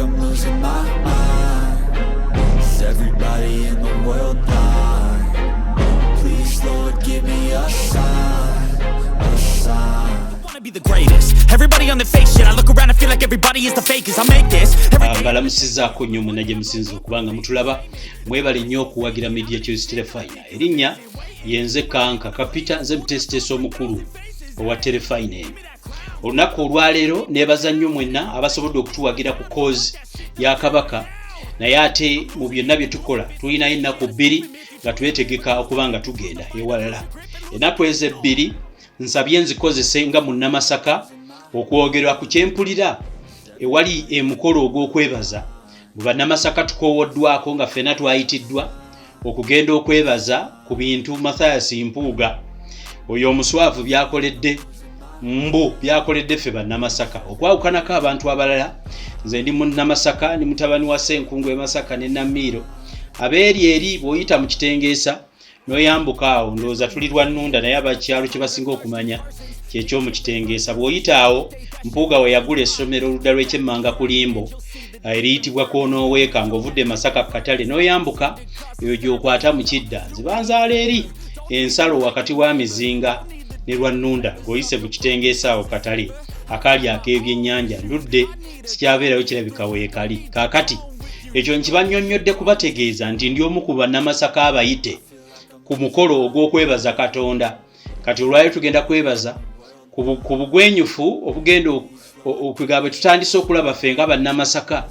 I'm losing my mind. Is everybody in the world blind? Please, Lord, give me a sign, a sign. I wanna be the greatest. Everybody on the fake shit. I look around and feel like everybody is the fakest. I make this. Balamusizaako nnyo munaje musinzo kubanga mutulaba mwebale nnyo okuwagira Media Choice Telefina. Erinnya yenze Kanka Kapita nze mutesiteesi omukulu owa Telefina eno. Olunaku olwaleero neebaza nnyo mwenna abasobodde okutuwagira ku cause ya Kabaka naye ate mu byonna bye tukola tulinayo ennaku 2 nga twetegeka okuba nga tugenda ewalala. Ennaku ezo 2 nsabye nzikozese nga mu Namasaka okwogerwa ku kyempulira ewali emukolo ogw'okwebaza mu Bannamasaka tukoowoddwako nga ffenna twayitiddwa okugenda okwebaza ku bintu Mathias Mpuuga oyo omuswavu byakoledde byakoledde ffe Bannamasaka okwawukanako abantu abalala. Nze ndi mu Namasaka ni mutabani wa Ssenkungu e Masaka ne Namiiro abeeri bw'oyita mu Kitengeesa n'oyambuka awo ndowooza tuli Lwannunda naye abakyalo kye basinga okumanya kyekyo mu Kitengeesa. Bw'oyita awo Mpuuga we yagula essomero oludda lw'ekyemmanga ku Limbo eriyitibwa Koonoweeka ng'ovudde Masaka Katale n'oyambuka eyo gy'okwata mu Kidda. Nzibanzaala eri ensalo wakati wa Mizinga ne Lwannunda ng'oyise mu Kitengeesa awo Katale akali ak'ebyennyanja ndudde sikyabeerayo kirabika weekali. Kaakati ekyo nkibannyonnyodde kubategeeza nti ndi omu ku Bannamasaka abayite ku mukolo ogw'okwebaza Katonda. Kati olwayo tugenda kwebaza ku bugwenyufu obugenda okugaba tutandise okulaba ffe nga Bannamasaka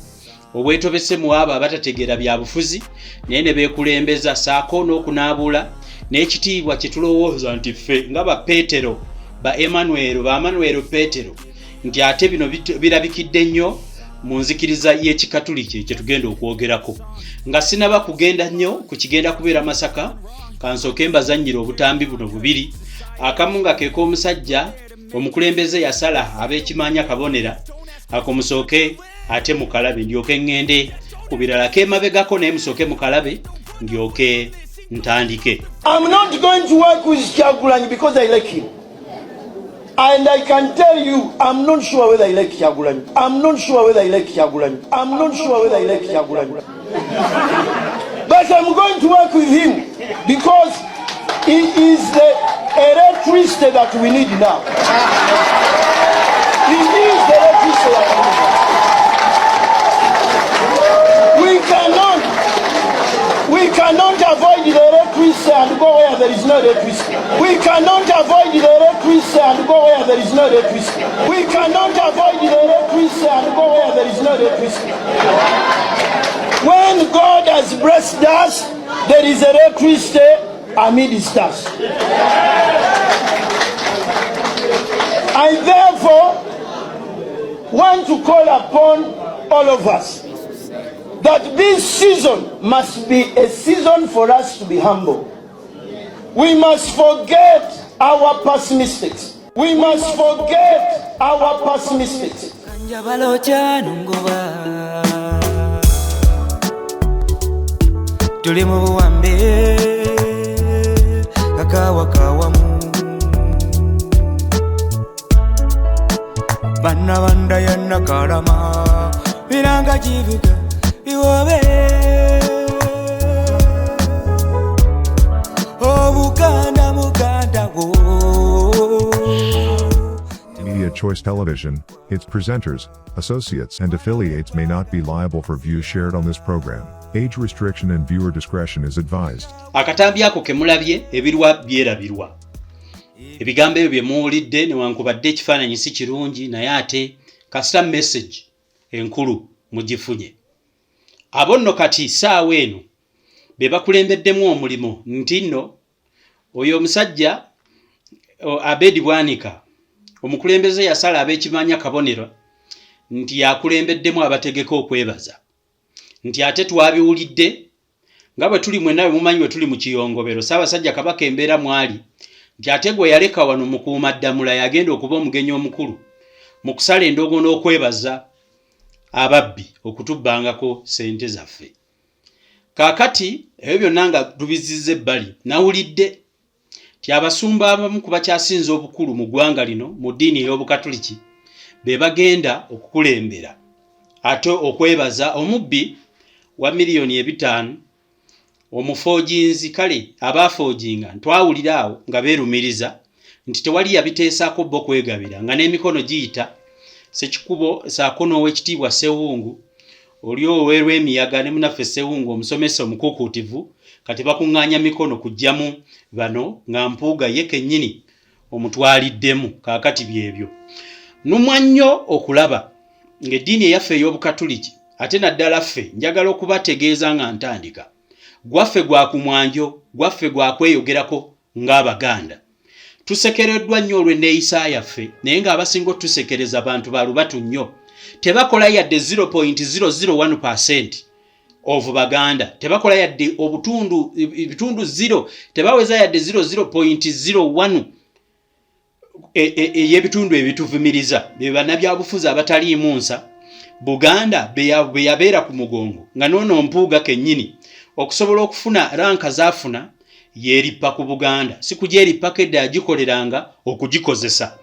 obwetobese mu abo abatategeera bya bufuzi naye ne beekulembeza saako n'okunaabula n'ekitiibwa kye tulowooza nti ffe nga ba Peetero ba Emmanuel Peetero nti ate bino birabikidde nnyo mu nzikiriza y'Ekikatuliki kye tugenda okwogerako. Nga sinaba kugenda nnyo ku kigenda kubeera Masaka kansooke mbazannyira obutambi buno 2. Akamu nga keeko omusajja omukulembeze yasala ab'ekimanya kabonera akomusooke ate mukalabe ndyoke ngende ku birala k'emabegako naye musooke mukalabe ndyoke ntandike. I'm not going to work with Kyagulanyi because I like him. And I can tell you, I'm not sure whether I like Kyagulanyi. I'm not sure whether I like Kyagulanyi. I'm not sure whether I like Kyagulanyi. But I'm going to work with him because he is the electricity that we need now. He is the electricity that we need. We cannot avoid the electricity and go where there is no electricity. We cannot avoid the electricity and go where there is no electricity. We cannot avoid the electricity and go where there is no electricity. When God has blessed us, there is electricity amidst us. I therefore want to call upon all of us that this season must be a season for us to be humble. We must forget our past mistakes. We must forget our past mistakes. Tuli mu buwambe kakawakawamu banna banda yanna kalama biranga kivuga biwobe obukanda mukanda go. Media Choice Television, its presenters, associates and affiliates may not be liable for views shared on this program. Age restriction and viewer discretion is advised. Akatambi ako ke mulabye ebirwa byerabirwa. Ebigambo ebyo bye muwulidde newankubadde ekifaananyi si kirungi naye ate kasita message enkulu mugifunye. Abo nno kati ssaawa eno be bakulembeddemu omulimo nti nno oyo omusajja Abedi Bwanika omukulembeze yasala ab'ekimanya kabonero nti yakulembeddemu abategeka okwebaza nti ate twabiwulidde nga bwe tuli mwenna bwe mumanyi bwe tuli mu kiyongobero Ssaabasajja Kabaka embeera mwali nti ate gwe yaleka wano Mukuumaddamula yagenda okuba omugenyi omukulu mu kusala endogo n'okwebaza ababbi okutubbangako sente zaffe. Kaakati ebyo byonna nga tubizizza ebbali nawulidde ti abasumba abamu ku bakyasinza obukulu mu ggwanga lino mu ddiini ey'Obukatuliki be bagenda okukulembera ate okwebaza omubbi wa $5,000,000 omufoojinzi kale abafoojinga ntwawulira awo nga beerumiriza nti tewali yabiteesaako bo kwegabira nga n'emikono giyita Ssekikubo saako n'Oweekitiibwa Ssewungu oli owerw'emiyaga ne munaffe Ssewungu omusomesa omukuukuutivu kati bakuŋŋaanya mikono kujjamu bano nga Mpuuga ye kennyini omutwaliddemu kaakati byebyo. Nnumwa nnyo okulaba ng'eddiini eyaffe ey'Obukatuliki ate naddala ffe njagala okubategeeza nga ntandika gwaffe gwa ku mwanjo gwaffe gwa kweyogerako ng'Abaganda. Tusekereddwa nnyo olw'enneeyisa yaffe naye ng'abasinga otusekereza abantu balubatu nnyo tebakola yadde 0.001% of Baganda tebakola yadde ebitundu 0 tebaweza yadde 0.01 ey'ebitundu ebituvumiriza be bannabyabufuzi abataliimu nsa Buganda be yabeera ku mugongo nga noono Mpuuga kennyini okusobola okufuna ranka zaafuna yeerippa ku Buganda si kugyerippako edda yagikoleranga okugikozesa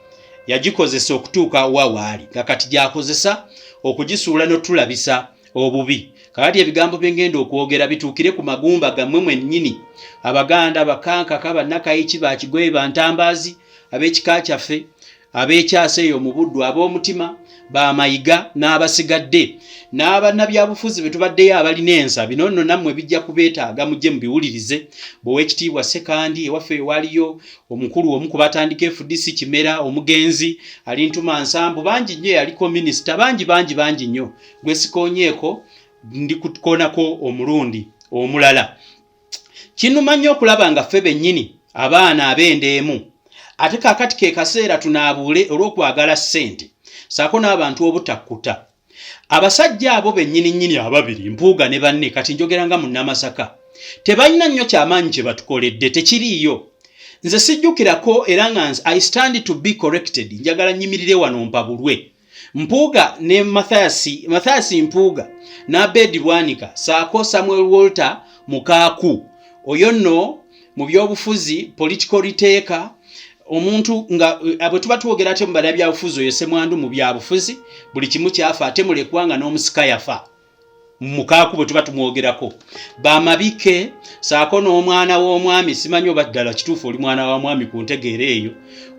yagikozesa okutuuka wawaali kakati gyakozesa okugisuula n'otulabisa obubi kakati ebigambo byengenda okwogera bituukire ku magumba gammwe mwennyini Abaganda bakankaka bannakayiki bakigoye bantambaazi ab'ekika kyaffe ab'ekyasa eyo mu buddu ab'omutima bamayiga n'abasigadde n'abannabyabufuzi be tubaddeyo abalina ensa bino nno nammwe bijja kubeetaaga mujje mubiwulirize b'Oweekitiibwa Ssekandi ewaffe ewaliyo omukulu omu ku batandika FDC Kimera omugenzi Alintuma Nsambu bangi nnyo yaliko minisita bangi nnyo gwe sikonyeeko ndi kukonako omulundi omulala. Kinuma nnyo okulaba nga ffe bennyini abaana ab'endeemu ate kaakati ke kaseera tunaabuule olw'okwagala ssente saako n'abantu obutakkuta abasajja abo bennyini ababiri Mpuuga ne banne kati njogera nga munnamasaka tebalina nnyo kyamaanyi kye batukoledde tekiriiyo nze sijjukirako era nga I stand to be corrected njagala nyimirire wano mpabulwe Mpuuga ne Mathias Mpuuga n'Abedi Bwanika saako Samuel Walter Mukaaku oyo nno mu byobufuzi political riteeka omuntu nga bwe tuba twogera ate mu bannabyabufuzi oyo ssemwandu mu byabufuzi buli kimu kyafa ate mulekwanga n'omusika yafa Mukaaku bwe tuba tumwogerako bamabike saako n'omwana w'omwami simanyi oba ddala kituufu oli mwana wa mwami ku ntegeera eyo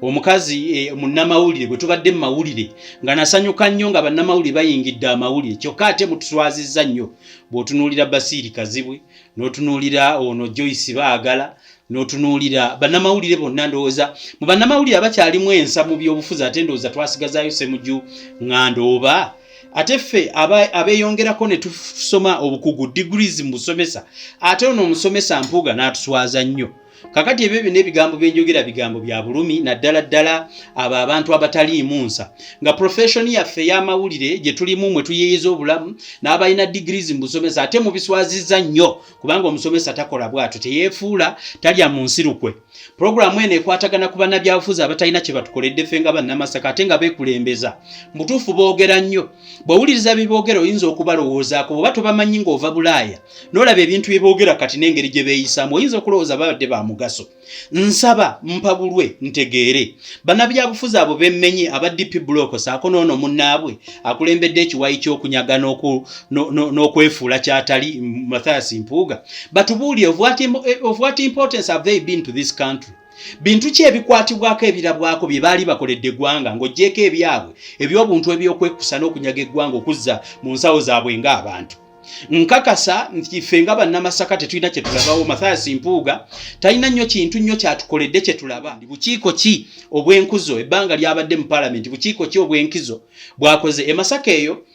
omukazi munnamawulire bwe tubadde mu mawulire nga nasanyuka nnyo nga bannamawulire bayingidde amawulire kyokka ate mutuswazizza nnyo bw'otunuulira Basiiri Kazibwe n'otunuulira ono Joyce Baagala n'otunuulira bannamawulire bonna ndowooza mu bannamawulire abakyalimu ensa mu byobufuzi ate ndowooza twasigazaayo Ssemujju Ng'ando oba ate ffe abeeyongerako ne tusoma obukugu degrees mu busomesa ate ono omusomesa Mpuuga n'atuswaza nnyo kakati ebyo n'ebigambo byenjogera bigambo bya bulumi naddala abo abantu abataliimu nsa nga profession yaffe y'amawulire gye tulimu mwe tuyeeyeza obulamu n'abalina degrees mu busomesa ate mubiswazizza nnyo kubanga omusomesa takola bw'atyo teyeefuula talya mu nsirukwe programu eno ekwatagana ku bannabyabufuzi abatalina kye batukoledde ffe nga bannamasaka ate nga beekulembeza mutuufu boogera nnyo bw'owuliriza biboogera oyinza okubalowoozaako bw'oba tobamanyi ng'ova Bulaaya n'olaba ebintu bye boogera kati n'engeri gye beeyisaamu oyinza okulowooza babadde ba mugaso. Nsaba mpabulwe ntegeere bannabyabufuzi abo bemmenye aba DP Block saako n'ono munnaabwe akulembedde ekiwayi ky'okunyaga n'okwefuula kyatali Mathias Mpuuga batubuulire of what importance have they been to this country. Bintu ki ebikwatibwako ebirabwako bye baali bakoledde eggwanga ng'oggyeko ebyabwe eby'obuntu ebyokwekusa n'okunyaga eggwanga okuzza mu nsawo zaabwe ng'abantu. Nkakasa nti ffe nga bannamasaka tetulina kye tulabawo Mathias Mpuuga talina nnyo kintu nnyo kyatukoledde kye tulaba. Bukiiko ki obw'enkuzo ebbanga lyabadde mu Parliament bukiiko ki obw'enkizo bwakoze e Masaka eyo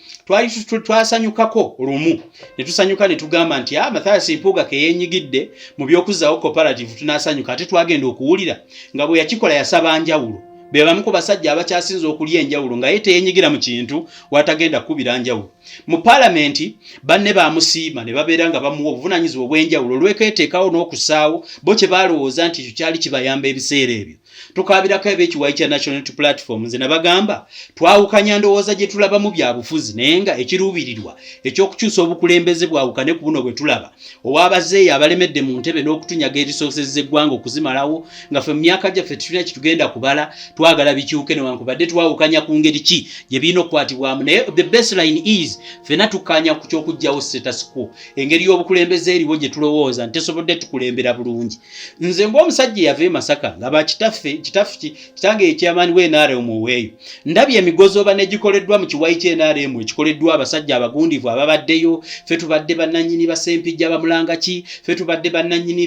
twasanyukako lumu ne tusanyuka ne tugamba nti Mathias Mpuuga ke yeenyigidde mu by'okuzaawo cooperative tunasanyuka ate twagenda okuwulira nga bwe yakikola yasaba njawulo be bamu ku basajja abakyasinza okulya enjawulo nga ye teyeenyigira mu kintu watagenda kubira njawulo mu Parliament banne bamusiima ne babeera nga bamuwa obuvunaanyizibwa obw'enjawulo olw'ekeeteekawo n'okusaawo bo kye baalowooza nti ekyo kyali kibayamba ebiseera ebyo tukabirako eb'ekiwayi kya National Unity Platform nze nabagamba twawukanya ndowooza gye tulaba mu byabufuzi naye nga ekiruubirirwa ekyokukyusa obukulembeze bwawukane ku buno bwe tulaba ow'abazeeyi abalemedde mu ntebe n'okutunyaga resources z'eggwanga okuzimalawo nga ffe mu myaka gyaffe tetulina kitugenda kubala twagala bikyuke newankubadde twawukanya ku ngeri ki gye birina okukwatibwamu naye the baseline is ffena tukkanya ku ky'okuggyawo status quo engeri y'obukulembeze eriwo gye tulowooza nti tesobodde tukulembera bulungi nze ng'omusajja yava e Masaka nga kitange ekyamaani w'NRM oweeyo ndabye emigozi oba negikoleddwa mu kiwayi ky'NRM ekikoleddwa abasajja abagundivu ababaddeyo ffe tubadde bannannyini ba Ssempijja bamulanga ki ffe tubadde bannannyini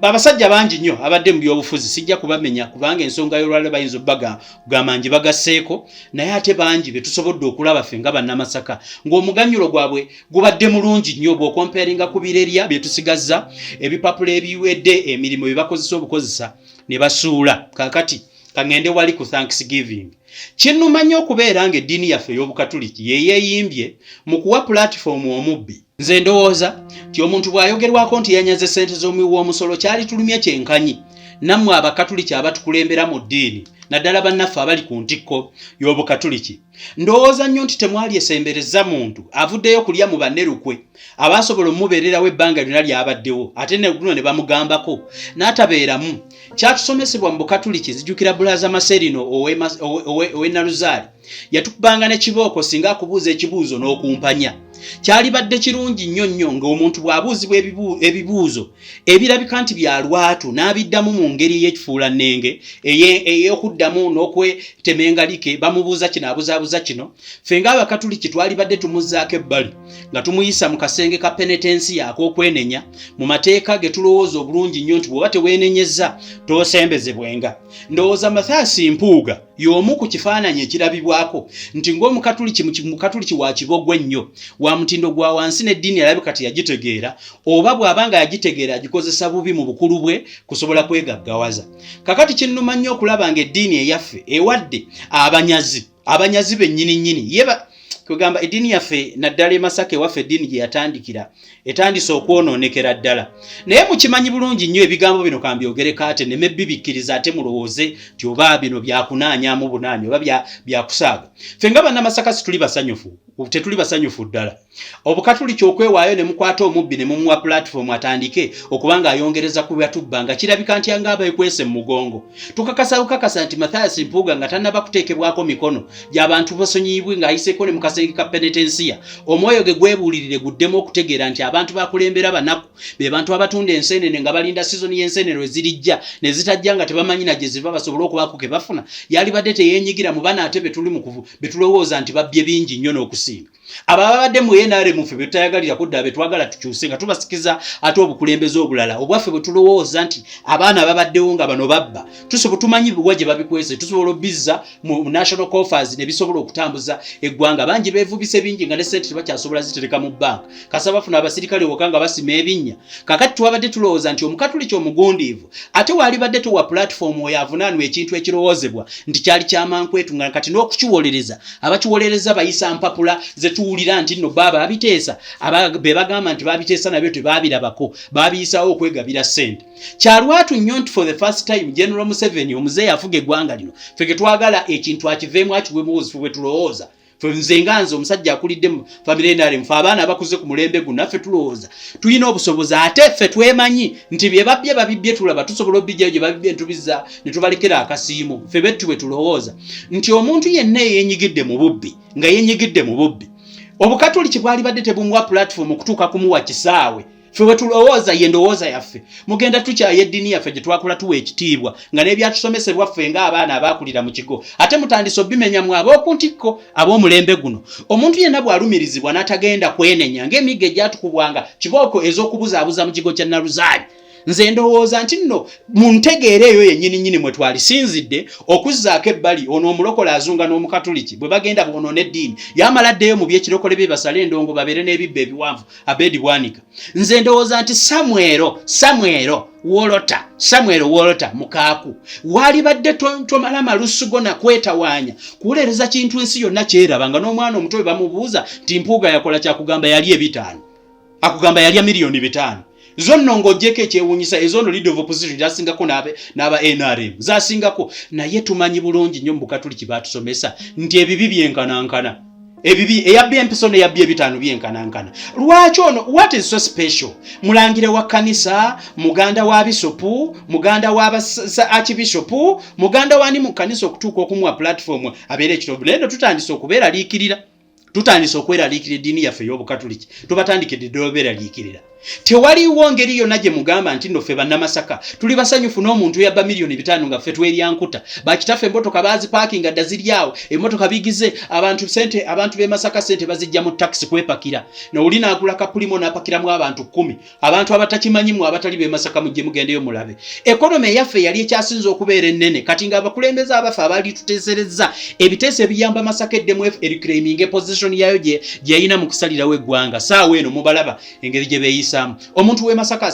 abasajja bangi nnyo abadde mu byobufuzi sijja kubamenya kubanga ensonga y'olwala bayinza okugamba nje bagasseeko naye ate bangi be tusobodde okulaba ffe nga bannamasaka ng'omuganyulo gwabwe gubadde mulungi nnyo bw'okomparinga ku birerya bye tusigazza ebipapula ebiwedde emirimu bye bakozesa obukozesa ne basuula kaakati kangende wali ku Thanksgiving kinnuma nnyo okubeera nga eddiini yaffe ey'Obukatuliki ye yeeyimbye mu kuwa platform omubbi nze ndowooza nti omuntu bw'ayogerwako nti yanyaze ssente z'omuwi w'omusolo kyali tulumye kyenkanyi nammwe Abakatuliki abatukulembera mu ddiini naddala bannaffe abali ku ntikko y'Obukatuliki ndowooza nnyo nti temwali esembereza muntu avuddeyo kulya mu bannerukwe abaasobola omubeererawo ebbanga lyonna lyabaddewo ate neguno ne bamugambako n'atabeeramu kyatusomesebwa mu Bukatuliki zijjukira Bulaza Maserino ow'e Naluzaali yatukubanga ne kibooko singa akubuuza ekibuuzo n'okumpanya kyalibadde kirungi nnyo ng'omuntu bw'abuuzibwa ebibuuzo ebirabika nti bya lwatu n'abiddamu mu ngeri y'ekifuulannenge ey'okuddamu n'okwetemengalike bamubuuza kino abuzaabuza kino ffe ng'Abakatuliki twalibadde tumuzzaako ebbali nga tumuyisa mu kasenge ka penitensi ak'okwenenya mu mateeka ge tulowooza obulungi nnyo nti bw'oba teweenenyezza toosembezebwenga ndowooza Mathias Mpuuga y'omu ku kifaananyi ekirabibwako nti ng'Omukatuliki wa kibogwe nnyo wa mutindo gwa wansi n'eddiini alabika kati yagitegeera oba bw'abanga yagitegeera agikozesa bubi mu bukulu bwe kusobola kwegaggawaza kakati kinnuma nnyo okulaba ng'eddiini eyaffe ewadde abanyazi bennyini yeba kugamba eddiini yaffe naddala e Masaka ewaffe eddiini gye yatandikira etandise okwonoonekera ddala naye mukimanyi bulungi nnyo ebigambo bino kambyogereko ate ne mebbibikkiriza ate mulowooze nti oba bino byakunaanyaamu bunaanyi oba byakusaaga ffe nga bannamasaka situli basanyufu tetuli basanyufu ddala Obukatuliki okwewaayo ne mukwata omubbi ne mumuwa platform atandike okubanga ayongereza ku byatubba nga kirabika nti angaba ekwese mu mugongo tukakasa nti Mathias Mpuuga nga tannaba kuteekebwako mikono gy'abantu basonyiibwe ng'ayiseeko ne mu kasenge ka penitensiya omwoyo ge gwebuulirire guddemu okutegeera nti abantu bakulembera banaku be bantu abatunda enseenene nga balinda sizoni y'enseenene ezirijja ne zitajja nga tebamanyi na gye ziva basobole okubaako ke bafuna yalibadde teyeenyigira mu bana ate betulowooza nti babbye bingi nnyo n'okusinga ababadde mu NRM ffe betutayagalira kudda betwagala tukyuse nga tubasikiza ate obukulembeze obulala obwaffe bwe tulowooza nti abaana babaddewo nga bano babba tusobola tumanyi biwa gye babikwese tusobola obizza mu national coffers ne bisobola okutambuza eggwanga bangi beevubise bingi nga ne ssente tebakyasobola zitereka mu banka kasa bafuna abasirikale wokka nga basima ebinnya kakati twabadde tulowooza nti Omukatuliki omugundiivu ate walibadde towa platform oyo avunaanwa ekintu ekirowoozebwa nti kyali kyamankwetu nga kati n'okukiwolereza abakiwolereza bayisa mpapula zetuwulira nti nno baba abiteesa be bagamba nti babiteesa nabyo tebabirabako babiyisaawo okwegabira ssente kyalwatu nnyo nti for the first time General Museveni omuzeeyi afuga eggwanga lino ffe ke twagala ekintu akiveemu akiwemuwozi ffe bwe tulowooza ffe nze nga nze omusajja akulidde mu famire NRM ffe abaana abakuze ku mulembe guno naffe tulowooza tulina obusobozi ate ffe twemanyi nti bye babibbye tulaba tusobola obijjayo gye babibbye ntubizza ne tubalekera akasiimu ffe bettu bwe tulowooza nti omuntu yenna yeenyigidde mu bubbi nga yeenyigidde mu bubbi Obukatuliki bwalibadde tebumuwa platform okutuuka kumuwa kisaawe ffe bwe tulowooza ye ndowooza yaffe mugenda tukyayo eddiini yaffe gye twakula tuwa ekitiibwa nga n'ebyatusomesebwa ffe ng'abaana abaakulira mu kigo ate mutandise obimenyamu ab'oku ntikko ab'omulembe guno omuntu yenna bw'alumirizibwa n'atagenda kwenenya ng'emigga egyatukubwanga kibooko ez'okubuzaabuza mu kigo kya Naluzaali nze ndowooza nti nno mu ntegeera eyo yennyini mwe twalisinzidde okuzzaako ebbali ono omulokola azunga n'Omukatuliki bwe bagenda bwonoona eddiini yamala addeyo mu byekirokole bye basale endongo babeere n'ebibba ebiwanvu Abedi Bwanika nze ndowooza nti Samuel Wolota mukaaku walibadde tomala malusugo na kwetawaanya kuwulereza kintu ensi yonna kyeraba nga n'omwana omuto bwe bamubuuza nti Mpuuga yakola kyakugamba yali ebitaano akugamba yali $5,000,000 zonno ng'ogyeko ekyewuunyisa ezono leader of opposition zasingako n'aba NRM zasingako naye tumanyi bulungi nnyo mu Bukatuliki batusomesa nti ebibi byenkanankana ebibi eyabbi empiso n'eyabbi ebitaano byenkanankana lwaki ono what is so special mulangire wa kanisa muganda wa bisopu muganda wa archbishopu muganda wani mu kanisa okutuuka okumuwa platform abeere ekitovu naye tutandise okubeeraliikirira tutandise okweraliikirira eddiini yaffe ey'Obukatuliki tubatandikidde ddala obeeraliikirira tewaliwo ngeri yonna gye mugamba nti nno ffe bannamasaka tuli basanyufu n'omuntu yabba miliyoni 5 nga ffe tweryankuta bakitaffe emmotoka bazipaakinga dda ziri awo emmotoka bigize abantu b'e Masaka sente bazijja mu taxi kwepakira nowuli n'agula kapulimo n'apakiramu abantu 10 abantu abatakimanyimu abatali b'e Masaka mujje mugendeyo mulabe ekonome yaffe yali ekyasinza okubeera ennene kati nga abakulembeze abafe abaali tuteeserezza ebiteeso ebiyamba Masaka eddemu ericlaiming position yayo gye yayina mu kusalirawo eggwanga saawa eno mubalaba engeri gye beeyisa omuntu w'e Masaka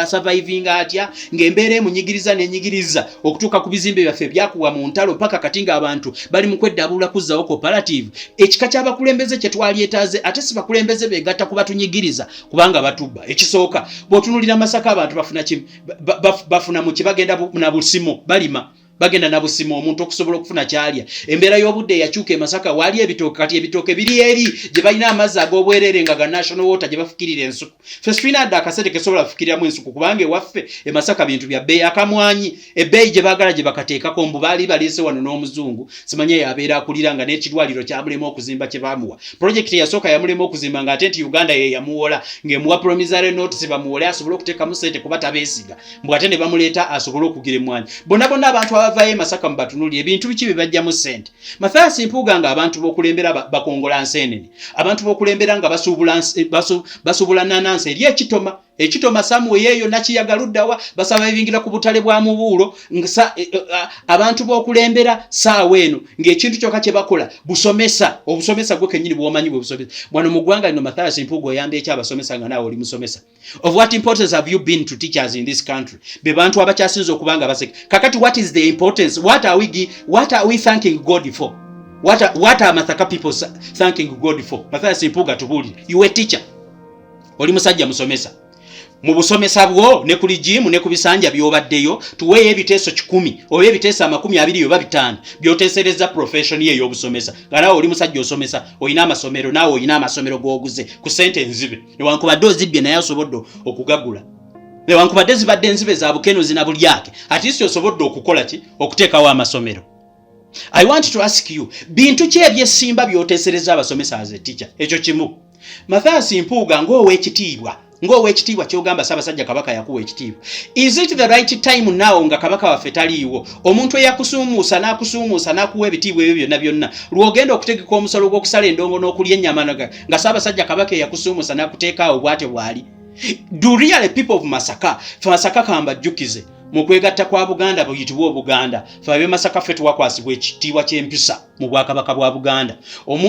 surviving atya ng'embeera emunyigiriza n'enyigiriza okutuuka ku bizimbe byaffe byakuwa mu ntalo paka kati ng'abantu bali mu kweddabulula kuzzawo cooperative ekika ky'abakulembeze kye twalietaaze ate si bakulembeze beegatta kuba tunyigiriza kubanga batubba ekisooka bw'otunulira Masaka abantu bafuna mu kye bagenda na busimo balima bagenda na busimo omuntu okusobola okufuna kyalya embeera y'obudde yakyuka e Masaka wali ebitooke kati ebitooke biri eri gye balina amazzi ag'obwerere nga ga national water gye bafukirira ensuku ffe tulina dda akasente kesobola bafukiriramu ensuku kubanga ewaffe e Masaka bintu bya bbeeyi akamwanyi ebbeeyi gye baagala gye bakateekako mbu baali baleese wano n'omuzungu simanye yabeera akulira nga n'ekirwaliro kyamulema okuzimba kye baamuwa projekiti yasooka yamulema okuzimba nga ate nti Uganda ye yamuwola ng'emuwa promissory notice bamuwole asobole okuteekamu ssente kuba tabeesiga mbw ate ne bamuleeta asobole okugira emwanyi bonna abantu abavayo Masaka mubatunulire ebintu biki bibajjamu ssente Mathias Mpuuga nga abantu b'okulembera bakongola nseenene abantu b'okulembera nga basuubula nanansi eri ekitoma Samuel yeeyo nakiyagaluddawa basaba ebingira ku butale bwa Mubuulo abantu b'okulembera saawa eno ng'ekintu kyokka kye bakola obusomesa gwe kennyini bw'omanyi bwe busomesa wano mu ggwanga lino Mathias Mpuuga oyamba eki abasomesa nga naawe oli musomesa of what importance have you been to teachers in this country be bantu abakyasinza okubanga baseka kakati what is the importance what are we thanking God for what are Masaka people thanking God for Mathias Mpuuga tubuulire you a teacher oli musajja musomesa mu busomesa bwo ne kuli jimu ne kubisanja byobaddeyo tuweeyo ebiteeso 10 oba ebiteeso 20 oba 5 byoteesereza profession ye y'obusomesa ngalawo oli musajja osomesa oyina amasomero naawe oyina amasomero g'oguze ku ssente enzibe newankubadde ozibbye naye osobodde okugagula newankubadde zibadde enzibe za bukeno zina bulyake at least osobodde okukola ki okuteekawo amasomero. I want to ask you bintu ki ebyesimba byoteesereza abasomesa as a teacher ekyo kimu Mathias Mpuuga ng'owekitiibwa kyogamba Ssaabasajja Kabaka yakuwa ekitiibwa is it the right time now nga Kabaka waffe taliiwo omuntu eyakusuumuusa n'akuwa ebitiibwa ebyo byonna lw'ogenda okutegeka omusolo gw'okusala endongo n'okulya ennyama nga Ssaabasajja Kabaka eyakusuumuusa n'akuteekaawo bw'ate bw'ali do really people of Masaka kamba jjukize mu kwegatta kwa Buganda buyitibwa Obuganda ffe Masaka ffe tuwakwasibwa ekitiibwa ky'empisa mu Bwakabaka bwa Buganda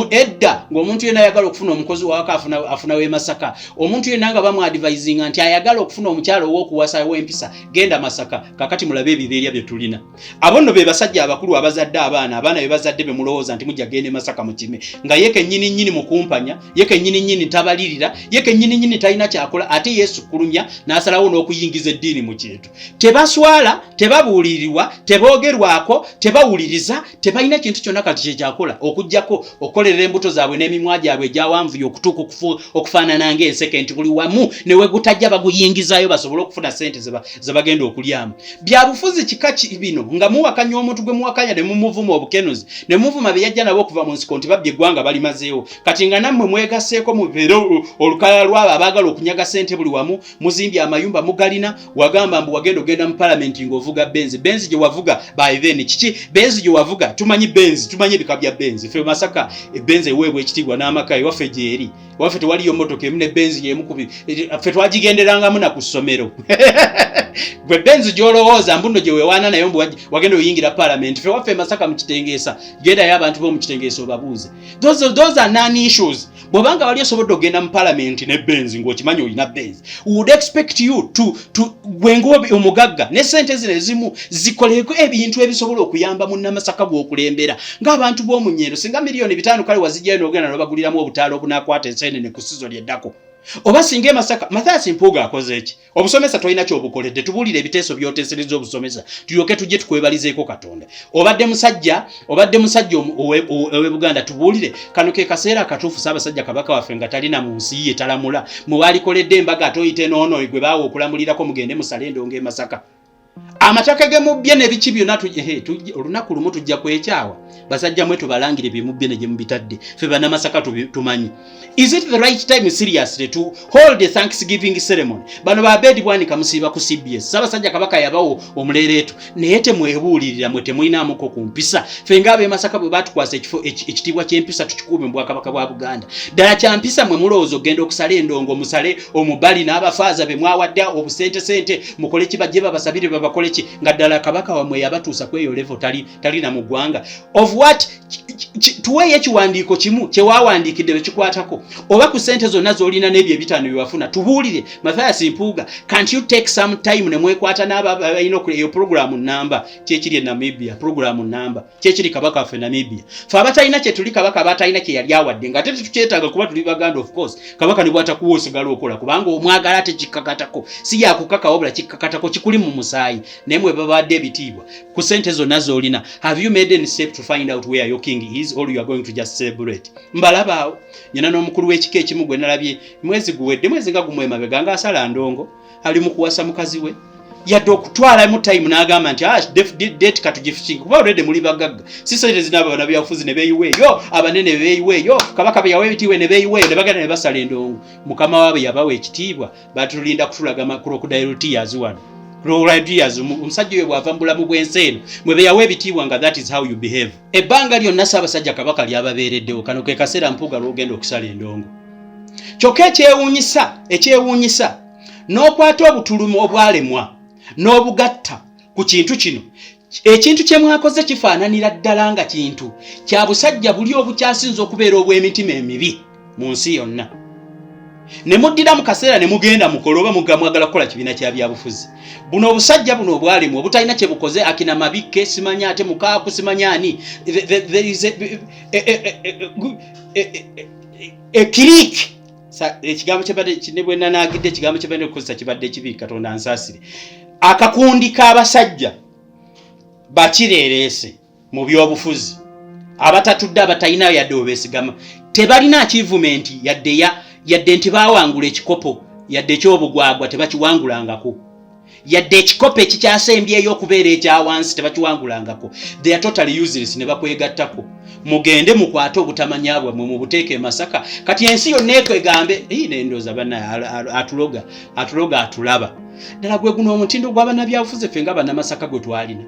edda ng'omuntu yenna ayagala okufuna omukozi wawaka afuna w'e Masaka omuntu yenna nga bamu-advisinga nti ayagala okufuna omukyalo ow'okuwasa w'empisa genda Masaka kakati mulabe ebibeerya bye tulina abo nno be basajja abakulu abazadde abaana be bazadde be mulowooza nti mujja gende Masaka mu kime nga ye kennyini mu kumpanya ye kennyini tabalirira ye kennyini talina kyakola ate yeesukkulumya n'asalawo n'okuyingiza eddiini mu kintu tebaswala tebabuulirirwa teboogerwako tebawuliriza tebalina kintu kyonna kati kyekyakola okujjako okukolerera embuto zaabwe n'emimwa gyabwe egyawanvuyo okutuuka okufaanana ng'enseke nti buli wamu ne we gutajja baguyingizaayo basobole okufuna ssente ze bagenda okulyamu byabufuzi kika bino nga muwakanya omuntu gwe muwakanya ne mumuvuma obukenuzi ne muvuma be yajja nabo okuva mu nsiko nti babbye eggwanga balimazeewo kati nga nammwe mwegaseeko mubeere olukala lwabo abaagala okunyaga ssente buli wamu muzimbye amayumba mugalina wagamba mbu wagenda ogenda mu palamenti ng'ovuga benzi gye wavuga by then kiki benzi gye wavuga tumanyi ebika bya benzi ffe Masaka benzi eweebwa ekitiibwa n'amaka ewaffe gyeri waffe tewaliyo mmotoka emu ne benzi yemukubi ffe twagigenderangamu na ku ssomero gwe benzi gy'olowooza mbuno gye weewaana nayo mbu wagenda oyingira palamenti ffe waffe Masaka mu Kitengeesa gendayo abantu b'omu Kitengeesa obabuuze those are non-issues bw'obanga wali osobodde ogenda mu palamenti ne benzi ng'okimanyi olina benzi would expect you to gwenguwa omugagga ne ssente zino ezimu zikoleko ebintu ebisobola okuyamba munnamasaka gw'okulembera ng'abantu b'omu Nnyendo singa miliyoni 5 kale wazijjayo n'ogenda n'obaguliramu obutaala obunaakwata enseenene ku sizo lyeddako oba singa Masaka Mathias Mpuuga akoze eki obusomesa toyina kyobukoledde tubulire ebiteeso byoteesereza obusomesa tulyoke tujje tukwebalizeeko Katonda obadde musajja owe Buganda tubulire kano ke kaseera akatuufu Ssaabasajja Kabaka waffe nga talina mu nsi ye talamula muwalikoledde embaga atoyite noono gwe baawo okulamulirako mugende musale endongo e Masaka amataka ge mubbye ne biki byonna olunaku lumu tujja kwekyawa basajja mwe tubalangire bye mubbye ne gye mubitadde ffe bana Masaka tumanyi. Is it the right time seriously to hold a Thanksgiving ceremony? Bano ba bedi bwanika musiba ku CBS. Ssaabasajja Kabaka yabawo omulereetu naye temwebulirira mwe temwinaamuko ku mpisa. Ffe ng'ab'e Masaka bwe batukwasa ekitiibwa ky'empisa tukikuume mu Bwakabaka bwa Buganda. Ddala kya mpisa mwe mulowooza ogenda okusala endongo musale omubali n'abafaaza be mwawadde obusente mukole kibajje babasabire babakole ki nga ddala Kabaka wamwe yabatuusa ku eyo level tali na mu ggwanga. Of what tuweeyo ekiwandiiko kimu kye waawandiikidde bekikwatako oba ku sente zonna z'olina n'ebyo ebitaano bye wafuna tubuulire Mathias Mpuuga can't you take some time ne mwekwata n'abalina eyo program namba kyekiri e Namibia program namba kyekiri Kabaka waffe Namibia fe abatalina kye tuli Kabaka abatalina kye yali awadde nga ate tukyetaaga kuba tuli Baganda of course Kabaka ne bw'atakuwa osigala okola kubanga omwagala ate kikkakatako si yakukaka wabula kikkakatako kikuli mu musaayi naye mwe babadde ebitiibwa ku sente zonna z'olina have you made any step to find out where your king is or you are going to just celebrate mbalabaawo nyina n'omukulu w'ekika ekimu gwe nalabye mwezi guwedde mwezi nga gumwe emabega ng'asala ndongo ali mu kuwasa mukazi we yadde okutwala mu time n'agamba nti date katugifikinga kuba already muli bagagga si sente zinaaba bana byafuzi ne beeyiweeyo abanene beeyiweeyo Kabaka be yawa ebitiibwa ne beeyiweeyo ne bagenda ne basala endongo mukama waabwe yabawa ekitiibwa batulinda kutulaga crocodile tears wano Rodias omusajja oyo bw'ava mu bulamu bw'ensi eno mwe beeyawa ebitiibwa nga that is how you behave. Ebbanga lyonna Ssaabasajja Kabaka lyababeereddewo kano ke kaseera Mpuuga lw'ogenda okusala endongo. Kyokka ekyewuunyisa n'okwata obutulumu obwalemwa n'obugatta ku kintu kino ekintu kye mwakoze kifaananira ddala nga kintu kya busajja buli obukyasinza okubeera obw'emitima emibi mu nsi yonna. Ne muddira mu kaseera ne mugenda mukolo oba mwagala kukola kibiina kya byabufuzi buno obusajja buno obwalimu obutalina kye bukoze akina mabikke simanya ate mukaaku simanya ani there is a click ekigambo kyabadde kinebwe nanaagidde ekigambo kyabadde okukozesa kibadde kibi Katonda ansaasire akakundi k'abasajja bakireereese mu byobufuzi abatatudde abatalinayo yadde obeesigama tebalina achievement yadde nti baawangula ekikopo yadde ekyobugwagwa tebakiwangulangako yadde ekikopo ekikyasembyeyo okubeera ekyawansi tebakiwangulangako they are totally useless ne bakwegattako mugende mukwate obutamanya bwammwe mu buteeke Masaka kati ensi yonna ekwegambe nendoza bana atuloga atulaba ddala gwe guno omutindo gw'abannabyabufuzi ffe nga bannamasaka gwe twalina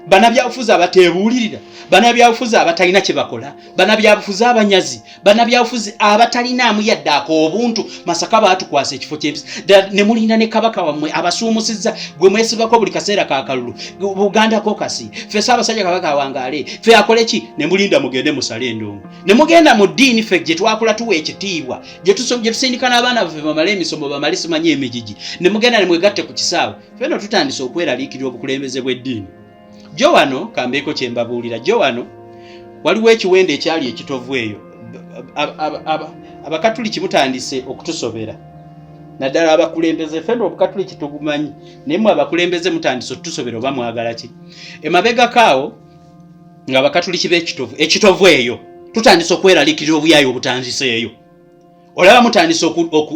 bannabyabufuzi abateebuulirira bannabyabufuzi abatalina kye bakola bannabyabufuzi abanyazi bannabyabufuzi abatalinaamu yadde ak'obuntu Masaka baatukwasa ekifo ky'empisa ne mulinda ne Kabaka wammwe abasuumusizza gwe mwesibako buli kaseera kakalulu Buganda kokasi ffe Ssaabasajja Kabaka awangaale ffe akole ki ne mulinda mugende musale endongo ne mugenda mu ddiini ffe gye twakula tuwa ekitiibwa gye tusindika n'abaana baffe bamale emisomo bamale simanyi emigigi ne mugenda ne mwegatte ku kisaawe ffenno tutandise okweraliikirira obukulembeze bw'eddiini. Jo wano kambeeko kye mbabuulira jo wano waliwo ekiwende ekyali ekitovu eyo abakatuliki mutandise okutusobera naddala abakulembeze ffenno obukatuliki tugumanyi naye mwe abakulembeze mutandise okutusobera oba mwagala ki emabega kaawo nga abakatuliki ekitovu eyo tutandise okweraliikirira obuyaayi obutandiseeyo olaba mutandise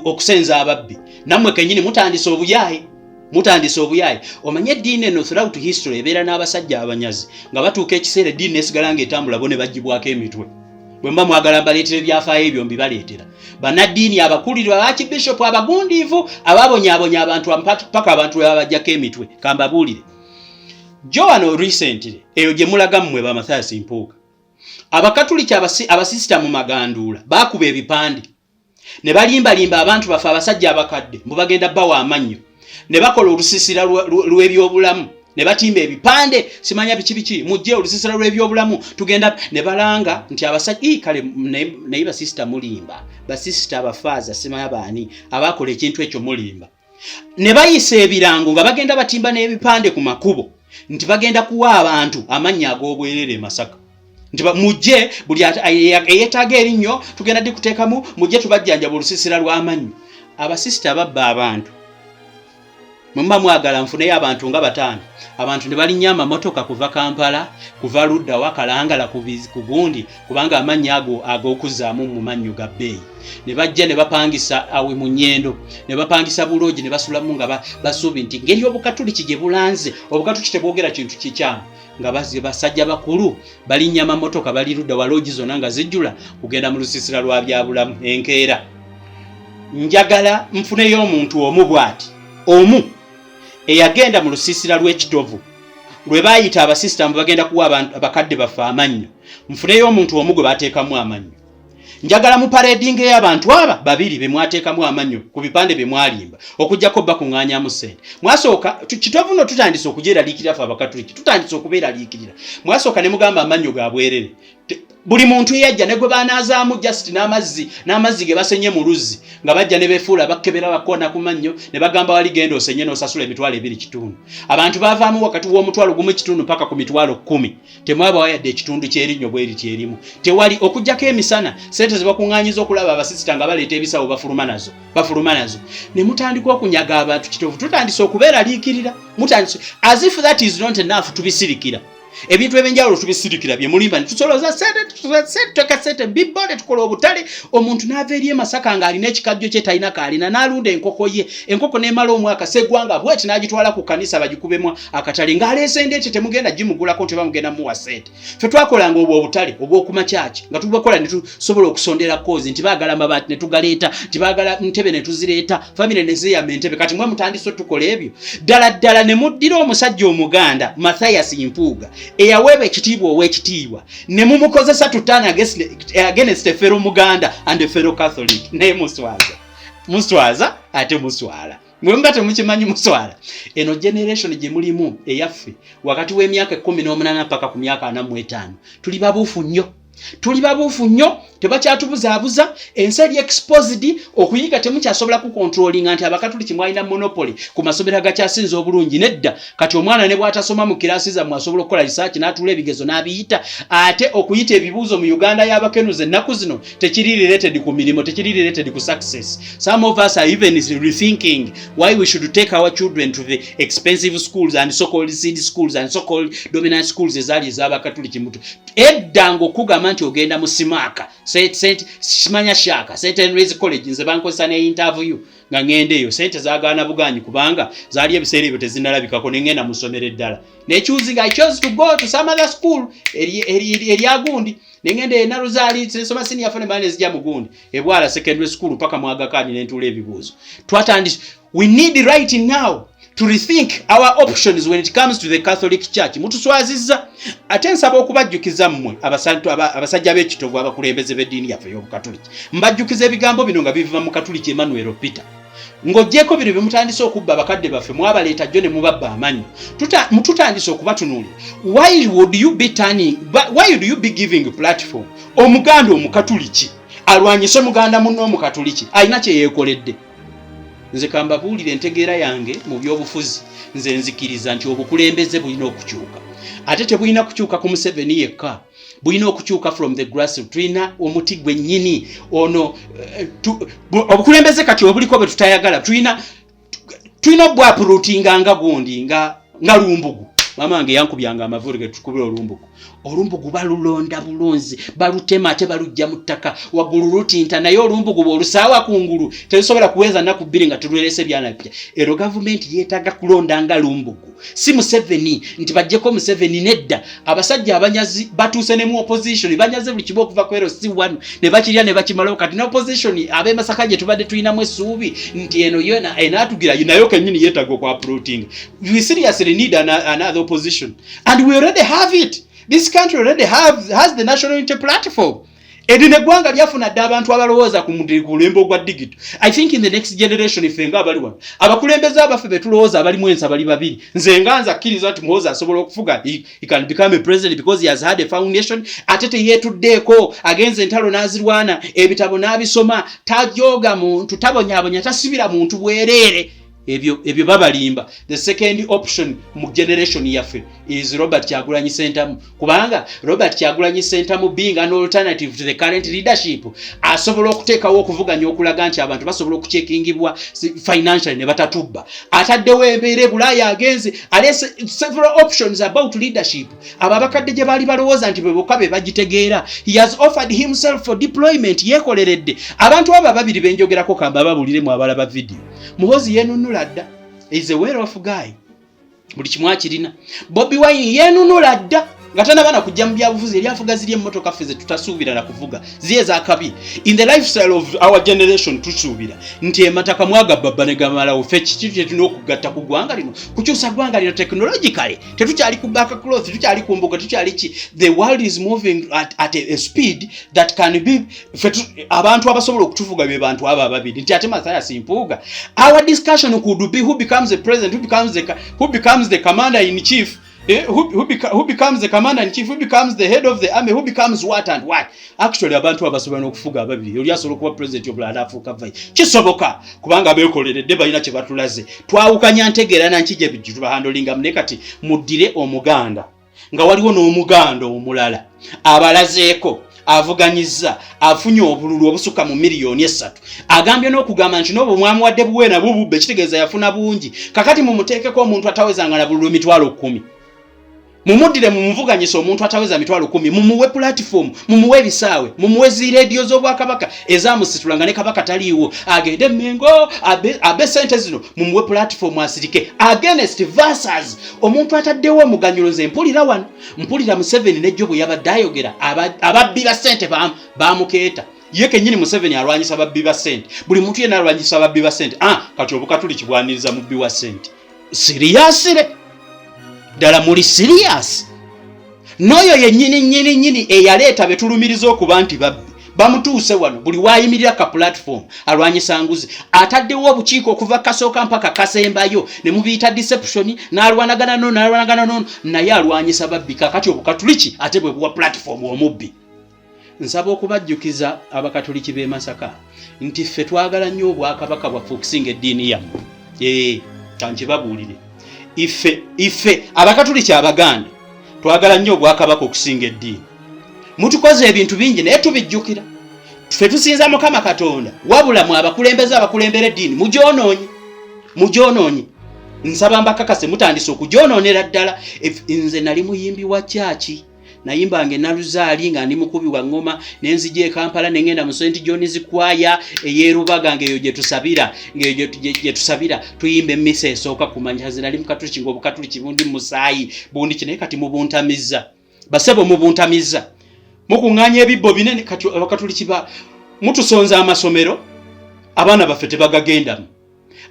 okusenza ababbi nammwe kennyini mutandise obuyaayi omanye eddiini eno throughout history ebeera n'abasajja abanyazi nga batuuka ekiseera eddiini nesigala ng'etambula bo ne bagibwako emitwe bwe mba mwagala mbaleetera ebyafaayo ebyo mbibaleetera bannaddiini abakulirwa bakibishopu abagundiivu ababonyaabonya abantu paka abantu babajjako emitwe kambabuulire jo wano recently eyo gye mulaga mmwe ba Mathias Mpuuga abakatuliki abasisita mu maganduula baakuba ebipande ne balimbalimba abantu bafe abasajja abakadde mbu bagenda bawa amannyo ne bakola olusisira lw'ebyobulamu ne batimba ebipande simanya biki mujje olusisira lw'ebyobulamu tugenda ne balanga nti abasajja kale naye basisita mulimba basisita abafaaza simanya baani abakola ekintu ekyo mulimba ne bayisa ebirango nga bagenda batimba n'ebipande ku makubo nti bagenda kuwa abantu amannya ag'obwerere Masaka nti mujje buli eyetaaga erinnyo tugenda dikuteekamu mujje tubajjanja olusisira lw'amannyo abasista babba abantu mumba mwagala nfuneyo abantu nga 5 abantu ne balinnya amamotoka kuva Kampala kuva Ludda wakalangala ku Gundi kubanga amanya ago ag'okuzaamu mu mannyo ga bbeeyi ne bajja ne bapangisa awe mu Nnyendo ne bapangisa buloogi ne basulamu nga basuubi nti ngeri obukatuliki gye bulanze obukatuliki tebwogera kintu kikyamu nga basajja bakulu balinnya amamotoka bali Ludda waloogi zonna nga zijjula kugenda mu lusiisira lwa byabulamu enkeera. Njagala nfuneyo omuntu omu bw'ati omu eyagenda mu lusiisira lw'ekitovu lwe baayita abasisita bagenda kuwa abakadde baffe amannyo. Nfuneyo omuntu omu gwe baateekamu amannyo. Njagala mu parading y'abantu aba 2 be mwateekamu amannyo ku bipande bye mwalimba okujjako bakuŋŋaanyaamu ssente. Mwasooka kitovu no tutandise okugyeraliikirira ffe abakatuliki tutandise okubeeraliikirira. Mwasooka ne mugamba amannyo ga bwerere. Buli muntu yajja ne gwe baanaazaamu just n'amazzi ge basenye mu luzzi nga bajja ne beefuula bakkebera bakona ku mannyo ne bagamba wali genda osenye n'osasula emitwalo 2.5. Abantu baavaamu wakati w'omutwalo 1.5 mpaka ku mitwalo 10. Temwaba wayadde ekitundu ky'erinnyo bwe liti erimu. Tewali okujjako emisana sente ze bakuŋŋaanyiza okulaba abasisita nga baleeta ebisawo bafuluma nazo. Ne mutandika okunyaga abantu kitovu tutandise okubeeraliikirira. Mutandise as if that is not enough tubisirikira. Ebintu ebenjawulo tubisirikira bye mulimba tusoloza sente bibode tukola obutale omuntu n'ava eri Masaka nga alina ekikajjo kye talina kaalina n'alunda enkoko ye enkoko n'emala omwaka segwanga bweti n'agitwala ku kanisa bagikubemu akatale ng'aleese ndeete temugenda gimugulako nti bamugenda muwa sente. Ffe twakolanga obutale obw'okumakyaki nga tubakola ne tusobola okusondera kozi nti baagala amabaati ne tugaleeta nti baagala ntebe ne tuzireeta famire ne zeeyama entebe kati mwe mutandise tukola ebyo ddala ne muddira omusajja Omuganda Matthias Mpuuga eyaweebwa ekitiibwa ow'ekitiibwa ne mumukozesa tutana against fellow Muganda and fellow Catholic naye muswaza ate muswala mwenga temukimanyi muswala. Eno generation gye mulimu eyaffe wakati w'emyaka 18 mpaka ku myaka 45 tuli babuufu nnyo tebakyatubuzaabuza ensi eri exposed okuyiga temukyasobola ku controlling nti abakatuliki mwalina monopoly ku masomero agakyasinza obulungi nedda kati omwana ne bw'atasoma mu kirasi zammwe asobola okukola research n'atuula ebigezo n'abiyita ate okuyita ebibuuzo mu Uganda y'abakenuzi ennaku zino tekiri related ku mirimu tekiri related ku success. Some of us are even rethinking why we should take our children to the expensive schools and so-called seed schools and so-called dominant schools ezaali ez'abakatuliki muto eddango kugamba nti ogenda mu Simaka simanya shaka St. Henry's College nze bankozesa ne interview nga ngendeyo sente zaagaana buganyi kubanga zaali ebiseera ebyo tezinalabikako ne ngenda mu ssomero eddala ne choosing I chose to go to some other school eri Agundi ne ngende e Naluzaali nsoma senior fone bane zijja mu Gundi ebwala secondary school paka mu Aga Khan ne ntula ebibuuzo twatandise. We need right now to rethink our options when it comes to the Catholic Church. Mutuswazizza ate nsaba okubajjukiza mmwe abasajja b'ekitovu abakulembeze b'eddiini yaffe y'Obukatuliki mbajjukiza ebigambo bino nga biva mu Katuliki Emmanuel Peter ng'oggyeko bino bye mutandise okubba abakadde baffe mwabaleeta jjo ne mubabba amannyo tutandise okubatunuulira. Why do you be giving platform Omuganda Omukatuliki alwanyise Muganda munno Omukatuliki alina kye yeekoledde? Nze kambabuulira entegeera yange mu by'obufuzi nze nzikiriza nti obukulembeze bulina okukyuka ate tebulina kukyuka ku Museveni yekka bulina okukyuka from the grassroots. Tulina omuti gwennyini ono obukulembeze kati obuliko bwe tutayagala tulina obwapurutinga nga gundi nga Lumbugu. Mama wange yankubyanga amavure ge tukubira olumbugu balulonda bulunzi balutema ate balujja mu ttaka waggulu lutinta naye olumbugu bw'olusaawa kungulu terusobola kuweza nnaku 2 nga tulwerese byana bipya. Ero gavumenti yeetaaga kulonda nga Lumbugu si Museveni nti bajjeko Museveni nedda. Abasajja abanyazi batuuse ne mu opposition banyaze buli kimu okuva ku ero C1 ne bakirya ne bakimalawo kati na opposition ab'e Masaka gye tubadde tulinamu essuubi nti eno yona enaatugira nayo kennyini yeetaaga okwapulotinga. We seriously need another opposition and we already have it. This country already has the national unity platform. Edine gwanga lyafuna dda abantu abalowooza ku mulembe ogwa digital. I think in the next generation ifenga abali wano abakulembeze abaffe betulowooza abali mwensa bali babiri nze nganza akkiriza nti muhooza asobola okufuga he can become a president because he has had a foundation atete yeetuddeeko agenze entalo n'azirwana ebitabo n'abisoma tajooga muntu tabonyabonya tasibira muntu bwereere ebyo babalimba. The second option mu generation yaffe is Robert Kyagulanyi Ssentamu, kubanga Robert Kyagulanyi Ssentamu being an alternative to the current leadership asobola okuteekawo okuvuganya okulaga nti abantu basobola okuchekingibwa financially ne batatubba. Ataddewo embeera Bulaaya agenze alese several options about leadership. Ababakadde gye baali balowooza nti bwe be bagitegeera. He has offered himself for deployment. Yekoleredde abantu abo babiri benjogerako kamba babulire mu abalaba video. Muhoozi yenunula dda is a well off guy, buli kimu akirina. Bobi Wine yenunula dda nga tanabana kujja mu byabufuzi eryafuga ziri emmotoka ffe ze tutasuubira na kuvuga ziye zakabi. In the lifestyle of our generation tusuubira nti emataka mwaga baba ne gamalawo ffe kiki kyetulina okugatta ku ggwanga lino, kukyusa ggwanga lino technologically. Tetukyali ku back cloth, tukyali ku mbuga, tukyali ki. The world is moving at a speed that can be abantu abasobola okutufuga be bantu aba babiri nti ate Mathias Simpuuga. Our discussion could be who becomes the president, who becomes the commander in chief. Who becomes the commander in chief, who becomes the head of the army, who becomes what and what. Actually abantu abasobola okufuga ababiri oli asobola kuba president of Bulanda Africa vai kisoboka kubanga bekoleredde balina kye batulaze. Twawukanya ntegeera na nkije bijitu bahandolinga mnekati muddire omuganda nga waliwo n'omuganda omulala abalazeeko avuganyiza afunye obululu obusuka mu miliyoni 3 agambye n'okugamba nti n'obwo mwamuwadde buweena bububbe kitegeeza yafuna bungi kakati mumuteekeko omuntu atawezanga na bululu 10,000 mumuddire mumuvuganyisa omuntu ataweza 10,000 mumuwe platform mumuwe bisaawe mumuwe zi radio z'obwakabaka ezamusitulanga ne kabaka taliiwo agende Mengo abe sente zino mumuwe platform asirike against versus omuntu ataddewo omuganyulo ze mpulira Museveni nejjo bwe yabadde ayogera ababbi ba sente bamukeeta ye kenyini Museveni alwanyisa ababbi ba sente buli muntu yenna alwanyisa ababbi ba sente kati obukatuli kibwaniriza mubbi wa sente seriously dala muri serious noyo yennyini eyaleeta betulumiriza okuba nti babbi bamutuuse wano buli waayimirira ka platform alwanyisa nguzi ataddewo obukiiko okuva kasooka mpaka kasembayo ne mubiyita deception n'alwanagana nono naye alwanyisa babbi kakati obukatuliki ate bwe buwa platform omubbi. Nsaba okubajjukiza abakatuliki b'e Masaka nti ffe twagala nnyo obwakabaka bwaffe okusinga eddiini yammwe. Kankibabuulire ife abakatuliki abaganda twagala nnyo obwakabaka okusinga eddiini. Mutukoze ebintu bingi naye tubijjukira. Ffe tusinza Mukama Katonda wabula mu abakulembera eddiini mugyonoonye. Nsaba mbakakase mutandise okugyonoonera ddala. Nze nali muyimbi wa kyaki nayimbanga naluzaali nga ndi mukubi wa ngoma nenzije Kampala nengenda mu St John's Choir eyerubaga ngeyo gye tusabira tuyimbe emmisa esooka kumanya zinali mukatuliki ng'obukatuliki bundi musaayi bundi kinaye kati mubuntamiza basebo mubuntamiza mukuŋŋaanya ebibbo binene kati abakatuliki mutusonza amasomero abaana baffe tebagagendamu.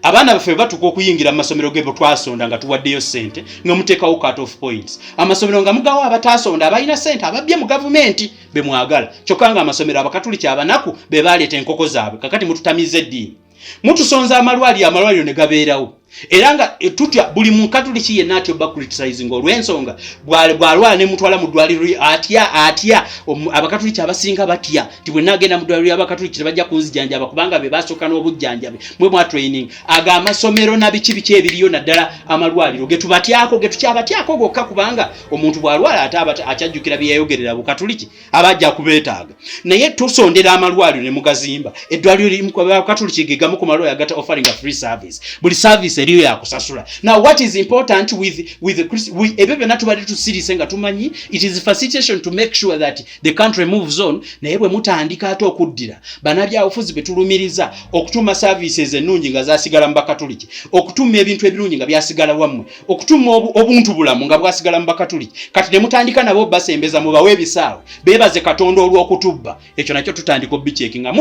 Abaana baffe batuka okuyingira mu masomero gebo twasonda nga tuwaddeyo sente nga muteekawo cut off points. Amasomero nga mugawo abatasonda abalina sente ababbye mu gavumenti be mwagala kyokka nga amasomero abakatuliki abanaku be baleeta enkoko zaabwe kakati mututamiza eddiini. Mutusonza amalwaliro ne gabeerawo era nga tutya buli mukatuliki yenna atyoba criticizing olw'ensonga bw'alwala ne mutwala mu ddwaliro atya abakatuliki abasinga batya ti bwe nagenda mu ddwaliro abakatuliki tebajja kunzijanjaba kubanga be basooka n'obujjanjabe mwe mwa training aga amasomero na biki ebiriyo naddala amalwaliro getukyabatyako gokka kubanga omuntu bw'alwala ate akyajjukira bye yayogerera bukatuliki abajja kubeetaaga naye tusondera amalwaliro ne mugazimba eddwaliro limu abakatuliki ge gamu ku malwaliro agata offering a free service buli service eriyo yakusasula. Now what is important with ebyo byonna tubadde tusirise nga tumanyi it is facilitation to make sure that the country moves on naye bwe mutandika ate okuddira bannabyabufuzi betulumiriza okutuma services ennungi nga zasigala mu bakatuliki okutuma ebintu ebirungi nga byasigala wammwe okutuma obuntu bulamu nga bwasigala mu bakatuliki kati ne mutandika nabo basembeza mubawe ebisaawe beebaze Katonda olw'okutubba ekyo nakyo tutandika obicheckinga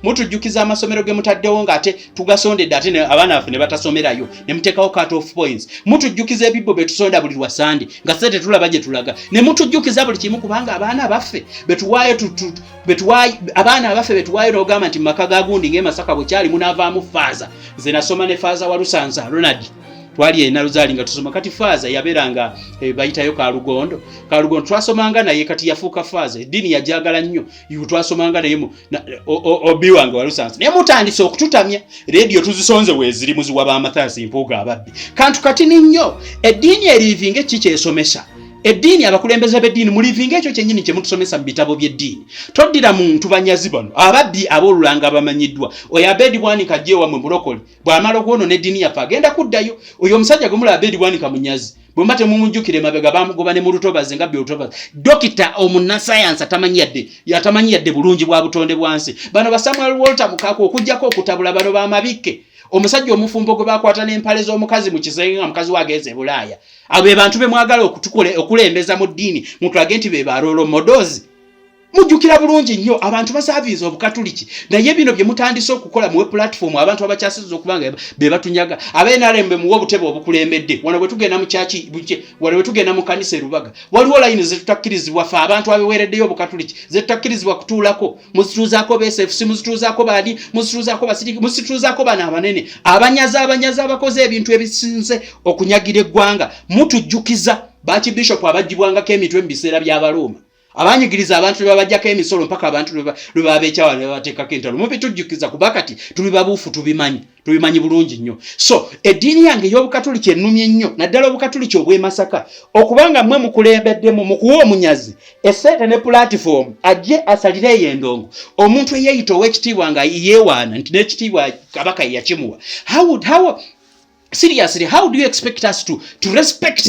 mutujjukiza amasomero ge mutaddewo nga ate tugasondedde ate abaana baffe ne batasomerayo ne muteekawo cut off points mutujjukiza ebibbo betusonda buli lwa Sande nga sente tulaba gye tulaga ne mutujjukiza buli kimu kubanga abaana baffe betuwaayo n'ogamba nti maka ga gundi ng'e Masaka bwe kyali munaavaamu faaza nze nasoma ne faaza wa Lusanza Ronald twali enaluzaali nga tusoma kati faaza yaberanga bayitayo Kalugondo twasomanga naye kati yafuuka faaza eddiini yajagala nnyo twasomanga naye obi wange walusansi naye mutandise okututamya radio tuzisonze weeziri muziwa b'Amathayasi Mpuuga ababbi kantu kati nnyo eddiini erivinga kikyesomesa eddiini abakulembeze b'eddiini mulivinga ekyo kyennyini kye mutusomesa mu bitabo by'eddiini toddira muntu banyazi bano ababbi aboolulanga bamanyiddwa oyo Abedi Bwanika ajje wamwe Bulokoli bw'amala okwonoona eddiini yaffe agenda kuddayo oyo omusajja gwe mulaba Abedi Bwanika munyazi bwe mbate mumujjukire mabega bamugoba ne mu Lutobazi nga Lutobazi dokita omunnasayansi atamanyi yadde bulungi bwa butonde bwansi bano ba Samuel Walter Mukaako okujjako okutabula bano b'amabikke omusajja omufumbo gwe bakwata n'empale z'omukazi mu kisenge nga mukazi wagenze Bulaaya abo bantu be mwagala okulembeza mu ddiini mutulage nti be barolo modozi mujjukira bulungi nnyo abantu basaaviza obukatuliki naye bino bye mutandise okukola muwe platform abantu abakyasiza okubanga be batunyaga abenalembe muwe obutebe obukulembedde wano bwe tugenda mu kyaki wano bwe tugenda mu kanisa Rubaga waliwo layini zetutakkirizibwa fa abantu abewereddeyo obukatuliki zetutakkirizibwa kutuulako muzituuzaako BSFC muzituuzaako baali muzituuzaako basiriki muzituuzaako bana abanene abanyaza abakoze ebintu ebisinze okunyagira eggwanga mutujjukiza baki bishop abajjibwangako emitwe mu biseera by'Abaruuma abanyigiriza abantu babajjako emisolo mpaka abantu lwe babeekyawa ne bateekako entalo mubitujjukiza kuba kati tuli babuufu tubimanyi bulungi nnyo so eddiini yange ey'obukatuliki ennumye nnyo naddala obukatuliki obw'e Masaka okubanga mmwe mukulembeddemu mukuwa omunyazi essente ne platform ajje asalireeyo endongo omuntu eyeeyita ow'ekitiibwa nga yeewaana nti n'ekitiibwa kabaka yakimuwa seriously how do you expect us to respect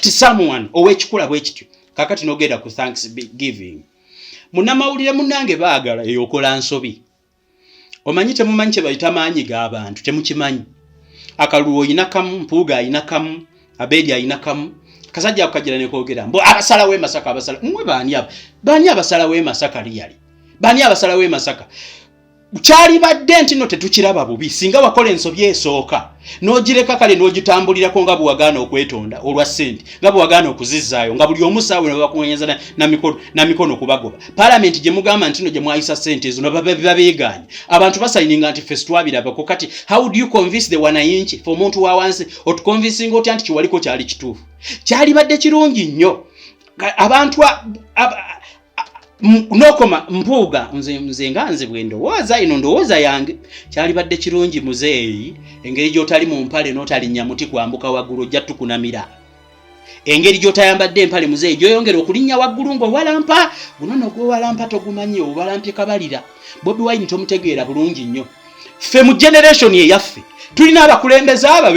someone ow'ekikula bwekityo kakati nogenda ku Thanksgiving munnamawulire munnange baagala eyokola nsobi omanyi temumanyi kye bayita maanyi g'abantu temukimanyi akalulu oyina kamu Mpuuga ayina kamu Abedi ayina kamu kasajja akagira ne koogera mbo abasala w'e Masaka abasala mmwe baani abasala w'e Masaka liyali baani abasala w'e Masaka kyali badde nti no tetukiraba bubi singa wakola ensobi esooka n'ogireka kale n'ogitambulirako nga bwagaana okwetonda olwa ssente nga bwagaana okuzizzaayo nga buli omusaawe ne bakuwenyeza na mikono kubagoba paalamenti gye mugamba nti no gye mwayisa ssente ezo babeeganye abantu basayininga nti ffe twabirabako kati how do you convince the wananchi for omuntu wa wansi otuconvincinga otya nti kiwaliko kyali kituufu kyali badde kirungi nnyo abantu nokoma Mpuuga nze nganze bwe ndowooza ino ndowooza yange kyali badde kirungi muzeeyi engeri gy'otali mu mpale n'otali nyamuti kwambuka waggulu ojja tukunamira engeri gy'otayambadde empale muzeeyi gy'oyongera okulinnya waggulu ng'owalampa gunono gw'owalampa togumanyi owalampye kabalira Bobi Wine tomutegeera bulungi nnyo ffe mu generation eyaffe tulina abakulembeze aba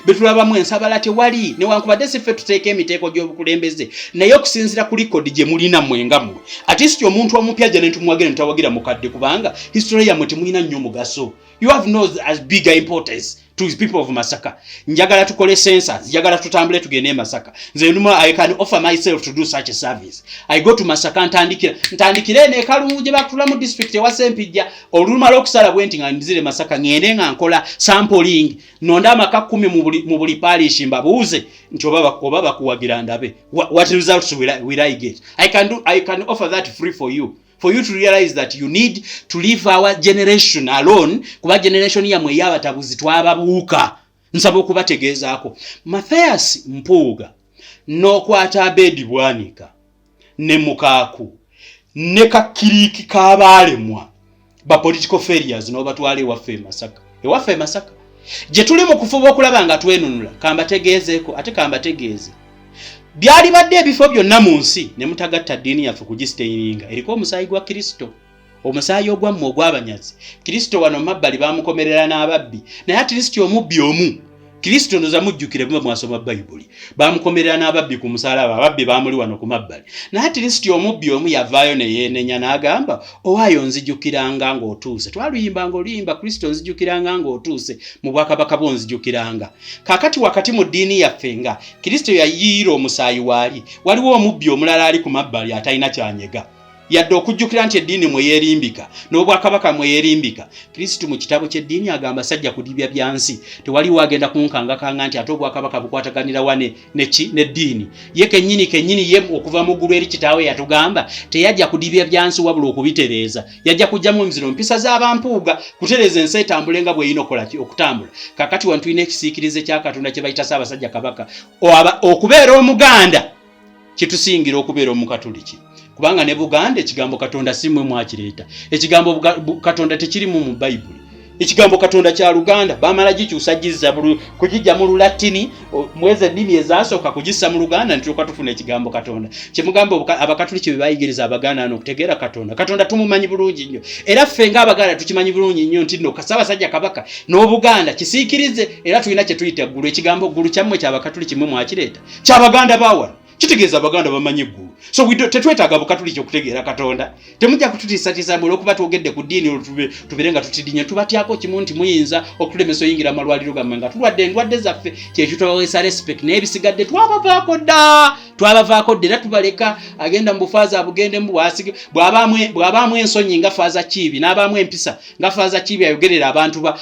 betulabamu ensabala tewali newankubadde si ffe tuteeka emiteeko gy'obukulembeze naye okusinziira ku likodi gye mulina mwengamwe atisti omuntu omupya gye netumuwagira netawagira mukadde kubanga history yammwe temulina nnyo mugaso you have no as bigger importance to the people of Masaka njagala tukole census njagala tutambule tugende Masaka nze nduma I can offer myself to do such a service I go to Masaka ntandikire ne Kalungu gye bakutula mu district ewa Sempijja oluluma lw'okusala bwenti nga ndizire Masaka ngende nga nkola sampling nonda amaka 10 mu buli parish mbabuuze nti oba bakuwagira ndabe what results will I get I can offer that free for you to realize that you need to leave our generation alone kuba generation yamwe y'abatabuzi twababuuka nsaba okubategeezaako Matthias Mpuuga n'okwata Abedi Bwanika ne Mukaaku ne Kakiriki k'abaalemwa ba political failures n'obatwala ewaffe e Masaka gye tuli mu kufuba okulaba nga twenunula kambategeezeeko ate kambategeeze byali badde ebifo byonna mu nsi ne mutagatta ddiini yaffe kugisteininga eriko omusaayi gwa Kristo omusaayi ogwammwe ogw'abanyazi Kristo wano mabbali bamukomerera n'ababbi naye Kristo omubbi omu Kristo ndoza mujjukire bwe mwasoma Bayibuli bamukomerera n'ababbi ku musalaba ababbi baamuli wano ku mabbali naye Kristo omubbi omu yavaayo ne yeenenya n'agamba owaayo nzijukiranga ng'otuuse twaluyimba ng'oluyimba Kristo nzijukiranga ng'otuuse mu bwakabaka bwo nzijukiranga kakati wakati mu ddiini yaffe nga Kristo yayiira omusaayi waali waliwo omubbi omulala ali ku mabbali atalina kyanyega yadde okujjukira nti eddiini mwe yeerimbika n'obwakabaka mwe yeerimbika. Kristo mu kitabo ky'eddiini agamba sajja kudibya byansi, tewali wagenda kunkangakanga nti ate obwakabaka bukwataganira wane n'eddiini. Ye kennyini ye okuva mu ggulu eri kitaawe yatugamba teyajja kudibya byansi wabula okubitereeza, yajja kujjamu emiziro mpisa z'abampuuga kutereeza ensi etambule nga bwe yinokola okutambula. Kakati wano tulina ekisiikirize kya Katonda kye bayita Ssaabasajja Kabaka. Okubeera Omuganda kitusingira okubeera Omukatuliki, kubanga ne Buganda ekigambo Katonda si mmwe mwakireeta. Ekigambo Katonda tekirimu mu Bayibuli. Ekigambo Katonda kya Luganda bamala gikyusa gizza kugijja mu Lulatini mwezi ennimi ezasooka kugissa mu Luganda nituuka tufuna ekigambo Katonda. Kyemugamba Abakatuliki be bayigiriza Abaganda n'okutegeera Katonda. Katonda tumumanyi bulungi nnyo, era ffe ng'Abaganda tukimanyi bulungi nnyo nti nno Ssaabasajja Kabaka n'Obuganda kisiikirize, era tulina kye tuyita eggulu. Ekigambo ggulu kyammwe ky'Abakatuliki mmwe mwakireeta, ky'Abaganda baawano kitegeeza Abaganda bamanyi eggulu. So tetwetaaga Bukatuliki okutegeera Katonda. Temujja kututiisatiisa mbwe olw'okuba twogedde ku ddiini tubeere nga tutidinya. Tubatyako kimu nti muyinza okutulemesa oyingira amalwaliro gammwe nga tulwadde endwadde zaffe, kyekitwaweesa respect n'ebisigadde twabavaako dda era tubaleka agenda mu bufaaza abugende mu bwasige bw'abaamu ensonyi nga faaza Kiibi n'abaamu empisa nga faaza Kiibi ayogerera abantu ba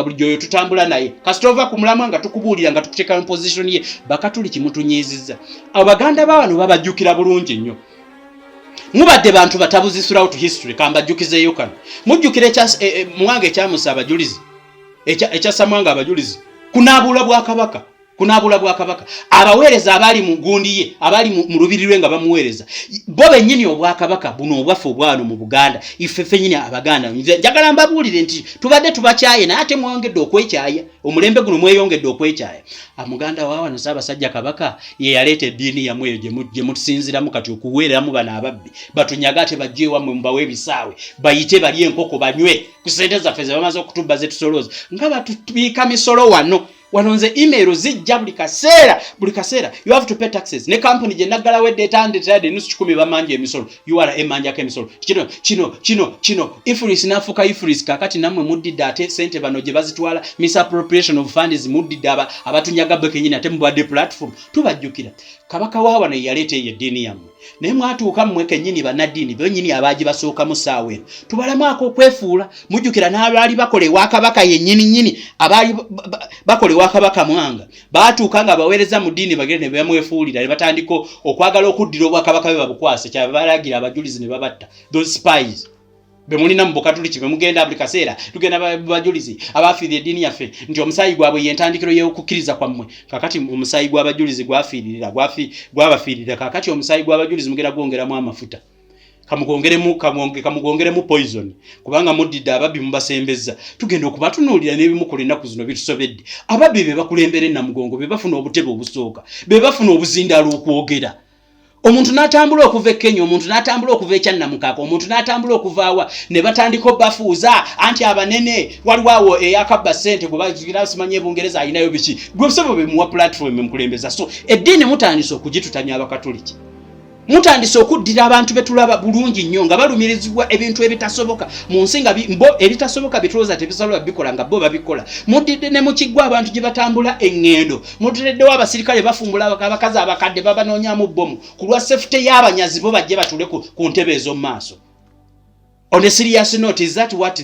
bulijjo oyo tutambula naye. Kasita ova ku mulamwa nga tukubuulira nga tukuteeka mu position ye, Bakatuliki mutunyiizizza. Abaganda baawano babajjukira bulungi nnyo. Mubadde bantu batabuzi throughout history, kambajjukizeeyo kano. Mujjukira Mwanga ekyamusa abajulizi, ekyassa Mwanga abajulizi, kunaabula Bwakabaka. Abaweereza abaali mu gundi ye, abaali mu lubiri lwe nga bamuweereza, bo bennyini Obwakabaka buno obwaffe obwano mu Buganda, iffe ffennyini Abaganda. Njagala mbabuulire nti tubadde tubakyaye naye ate mwongedde okwekyaya, omulembe guno mweyongedde okwekyaya. Muganda waawano Ssaabasajja Kabaka ye yaleeta eddiini yammwe eyo gye mutusinziramu kati okuweereramu bano ababbi, batunyaga ate bajje ewammwe mubawe ebisaawe, bayite balye enkoko banywe ku ssente zaffe ze bamaze okutubba ze tusolooza nga batubiika misolo wano. Wanonze email zijja buli kaseera. You have to pay taxes. Ne company je naggala wedde etandetade nusu 10 bamanje emisolo. You are emanja ke emisolo. Kino ifris nafuka ifris kakati namwe muddidde ate sente bano je bazitwala misappropriation of funds muddidde abatunyaga bekenyini ate mubadde platform tubajjukira. Kabaka wa wano yaleeta eddiini yammwe. Naye mwatuuka mmwe kennyini bannaddiini bennyini abaaji basooka mu ssaawa eno. Tubalamaako okwefuula. Mujjukira n'abaali bakola ewa Kabaka yennyini abaali bakola ewa Kabaka Mwanga. Baatuuka nga baweereza mu ddiini bagende ne bamwefuulira ne batandika okwagala okuddira Obwakabaka bwe babukwase. Kyaba balagira abajulizi ne babatta. Those spies. Bemulina mu Bukatuliki bwe mugenda buli kaseera tugenda bajulizi abafiirira eddiini yaffe nti omusaayi gwabwe y'entandikiro y'okukkiriza kwammwe. Kakati omusaayi gw'abajulizi gwabafiirira. Kakati omusaayi gw'abajulizi mugenda gwongeramu amafuta. Kamugongeremu poison. Kubanga muddidde ababbi mubasembezza. Tugenda okubatunuulira n'ebimukola ennaku zino bitusobedde. Ababbi be bakulembera Namugongo be bafuna obutebe obusooka. Be bafuna obuzindaalo okwogera. Omuntu n'atambula okuva e Kenya, omuntu n'atambula okuva e Kyannamukaka, omuntu n'atambula okuvaawa ne batandika bafuuza anti abanene waliwo awo eyakabba ssente gwe bagira simanyi Ebungereza alinayo biki. Gwe busobo be muwa platform emukulembeza. So eddiini mutandise okugitutanya Abakatuliki. Mutandise okuddira abantu betulaba bulungi nnyo nga balumirizibwa ebintu ebitasoboka mu nsi nga ebitasoboka bitulooza tebisobola bikola nga bo babikola. Muddidde ne mu kiggwa abantu gye batambula eŋŋendo. Mutuddewo abasirikale bafumbula abakazi abakadde babanoonyaamu bbomu ku lwa safety y'abanyazi bo bajje batule ku ntebe ez'omu maaso. On a serious note, is that what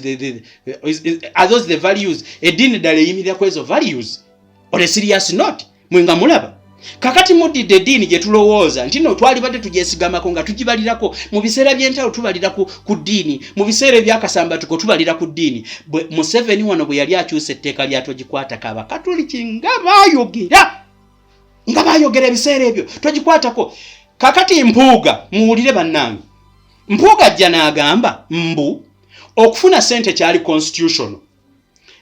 are those the values? Eddiini ddala eyimirira ku ezo values. On a serious note, mwenga mulaba. Kakati muddidde eddiini gye tulowooza nti no twali badde tugyesigamako nga tugibalirako mu biseera by'entalo tubalira ku ddiini, mu biseera ebyakasambatuko tubalira ku ddiini. Museveni wano bwe yali akyusa etteeka lya togikwatako Abakatuliki nga baayogera ebiseera ebyo togikwatako. Kakati Mpuuga muwulire bannange, Mpuuga ajja n'agamba mbu okufuna ssente kyali constitutional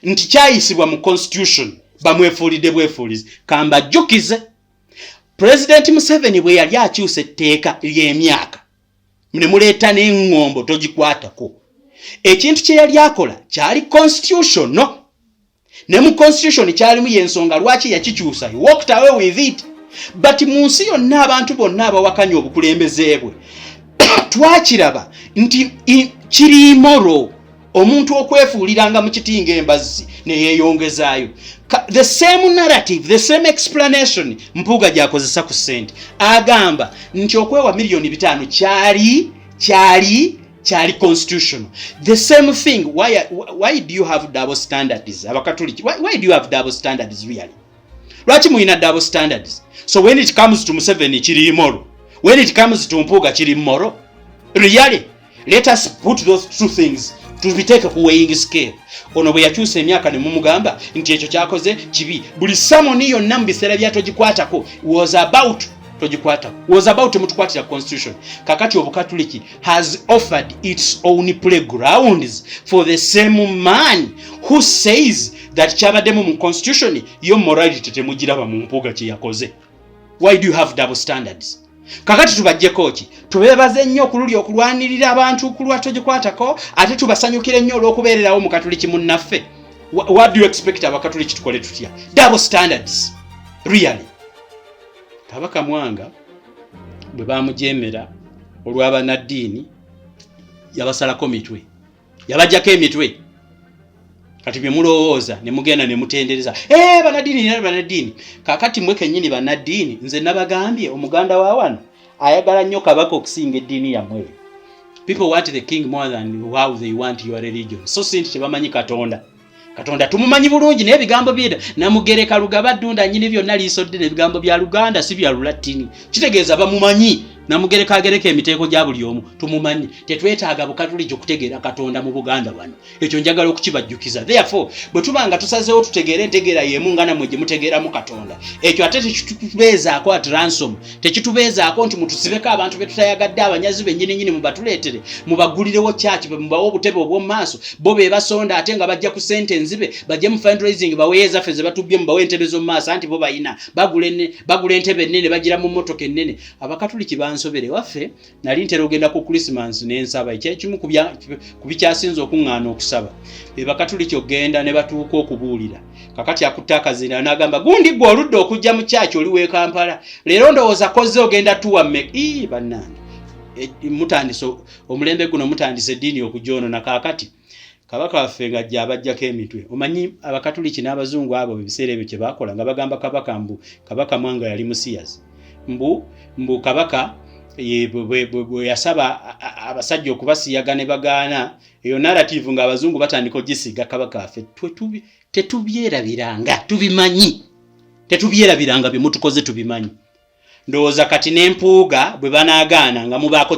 nti kyayisibwa mu constitution bamwefuulidde bwefuulizi. Kambajjukize President Museveni bwe yali akyusa etteeka ly'emyaka ne muleeta n'eŋŋombo togikwatako. Ekintu kye yali akola kyali constitutional. Ne mu constitution kyalimu y'ensonga lwaki yakikyusa. He walked away with it. But mu nsi yonna abantu bonna abawakanya obukulembeze bwe twakiraba nti kiri immoral omuntu okwefuuliranga mu kitinga embazzi ne yeeyongezaayo. The same narrative, the same explanation Mpuuga gy'akozesa ku ssente. Agamba nti okwewa $5 million kyali kyali constitutional. The same thing, why do you have double standards? Abakatoliki, why do you have double standards really? Lwaki muyina double standards? So when it comes to Museveni kiri immoral, when it comes to Mpuuga kiri immoral? Really? Let us put those two things to be taken ku weighing scale. Ono bwe yakyusa emyaka ne mumugamba nti ekyo kyakoze kibi. Buli samoni yonna mu biseera byatogikwatako was about mutukwatira constitution. Kakati obukatoliki has offered its own playgrounds for the same man who says that kyabademu mu constitution yo morality temugiraba mu Mpuuga kye yakoze. Why do you have double standards? Kakati tubajjeko ki? Tubebaze nnyo okululi okulwanirira abantu kulwa togikwatako ate tubasanyukire nnyo olw'okubeererawo mu katoliki munnaffe. What do you expect abakatoliki tukole tutya? Double standards. Really? Kabaka Mwanga bwe bamujemera olw'abanaddiini yabasalako mitwe. Yabajjako emitwe. Kati bye mulowooza ne mugenda ne mutendereza banaddiini. Kakati mwe kennyini banaddiini nze nabagambye omuganda wa wano ayagala nnyo kabaka okusinga eddiini yammwe. People want the king more than how they want your religion. So sinti tebamanyi Katonda tumumanyi bulungi n'ebigambo bye Namugereka Lugaba Ddunda nnyini byonna liisodde n'ebigambo bya Luganda si bya Lulatini. Kitegeeza bamumanyi. Namugereka agereka emiteeko gya buli omu tumumanyi. Tetwetaaga bukatoliki okutegeera Katonda mu Buganda wano. Ekyo njagala okukibajjukiza. Therefore bwe tubanga tusazeewo tutegeera entegeera y'emu nga namwe gye mutegeeramu Katonda, ekyo ate tekitubeezaako at ransom, tekitubeezaako nti mutusibeko abantu be tutayagadde abanyazi bennyini mubatuleetere mubagulirewo church mubawo obutebe obw'omu maaso bo be basonda ate nga bajja ku sente nzibe bajja mu fundraising baweeza feze batubye mubawo entebe z'omu maaso anti bo bayina bagula entebe ennene bagira mu mmotoka ennene. Abakatoliki bansobere waffe nali ntera ogenda ku Christmas n'ensaba ekyekimu ku bikyasinza okuŋŋaana okusaba be bakatoliki ogenda ne batuuka okubuulira. Kakati akutte akazina n'agamba gundi gwe oludde okujja mu church oli w'e Kampala leero ndowooza koze ogenda tuwa mmeka bannange mutandise omulembe guno mutandise eddiini okujoonona. Kakati kabaka waffe ng'ajja abajjako emitwe. Omanyi abakatoliki n'abazungu abo ebiseera ebyo kye baakola nga bagamba kabaka Mwanga yali musiyazi mbu kabaka bwe yasaba abasajja okubasiyaga ne bagaana eyo narrative ng'abazungu batandika ogisiga kabaka waffe tetubyerabiranga tubimanyi. Tetubyerabiranga bye mutukoze tubimanyi. Ndowooza kati n'Empuuga bwe banaagaana nga mubaako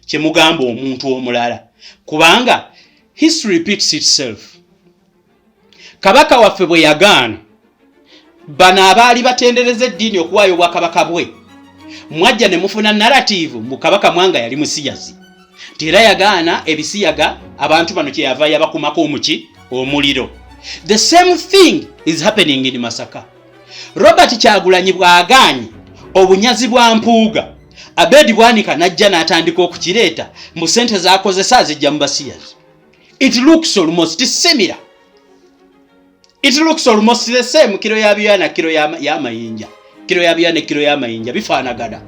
kye mugamba omuntu omulala kubanga history repeats itself. Kabaka waffe bwe yagaana bano abaali batendereza eddiini okuwaayo obwakabaka bwe mwajja ne mufuna narrative mbu kabaka Mwanga yali musiyazi nti era yagaana ebisiyaga abantu bano kye yava yabakumako omuliro. The same thing is happening in Masaka. Robert Kyagulanyi bw'agaanye obunyazi bwa Mpuuga Abedi Bwanika najja n'atandika okukireeta mu ssente z'akozesa zijja mu basiyazi. It looks almost similar. It looks almost the same. Kiro ya byana kiro ya mayinja. Kiro ya byana kiro ya mayinja bifaanagana.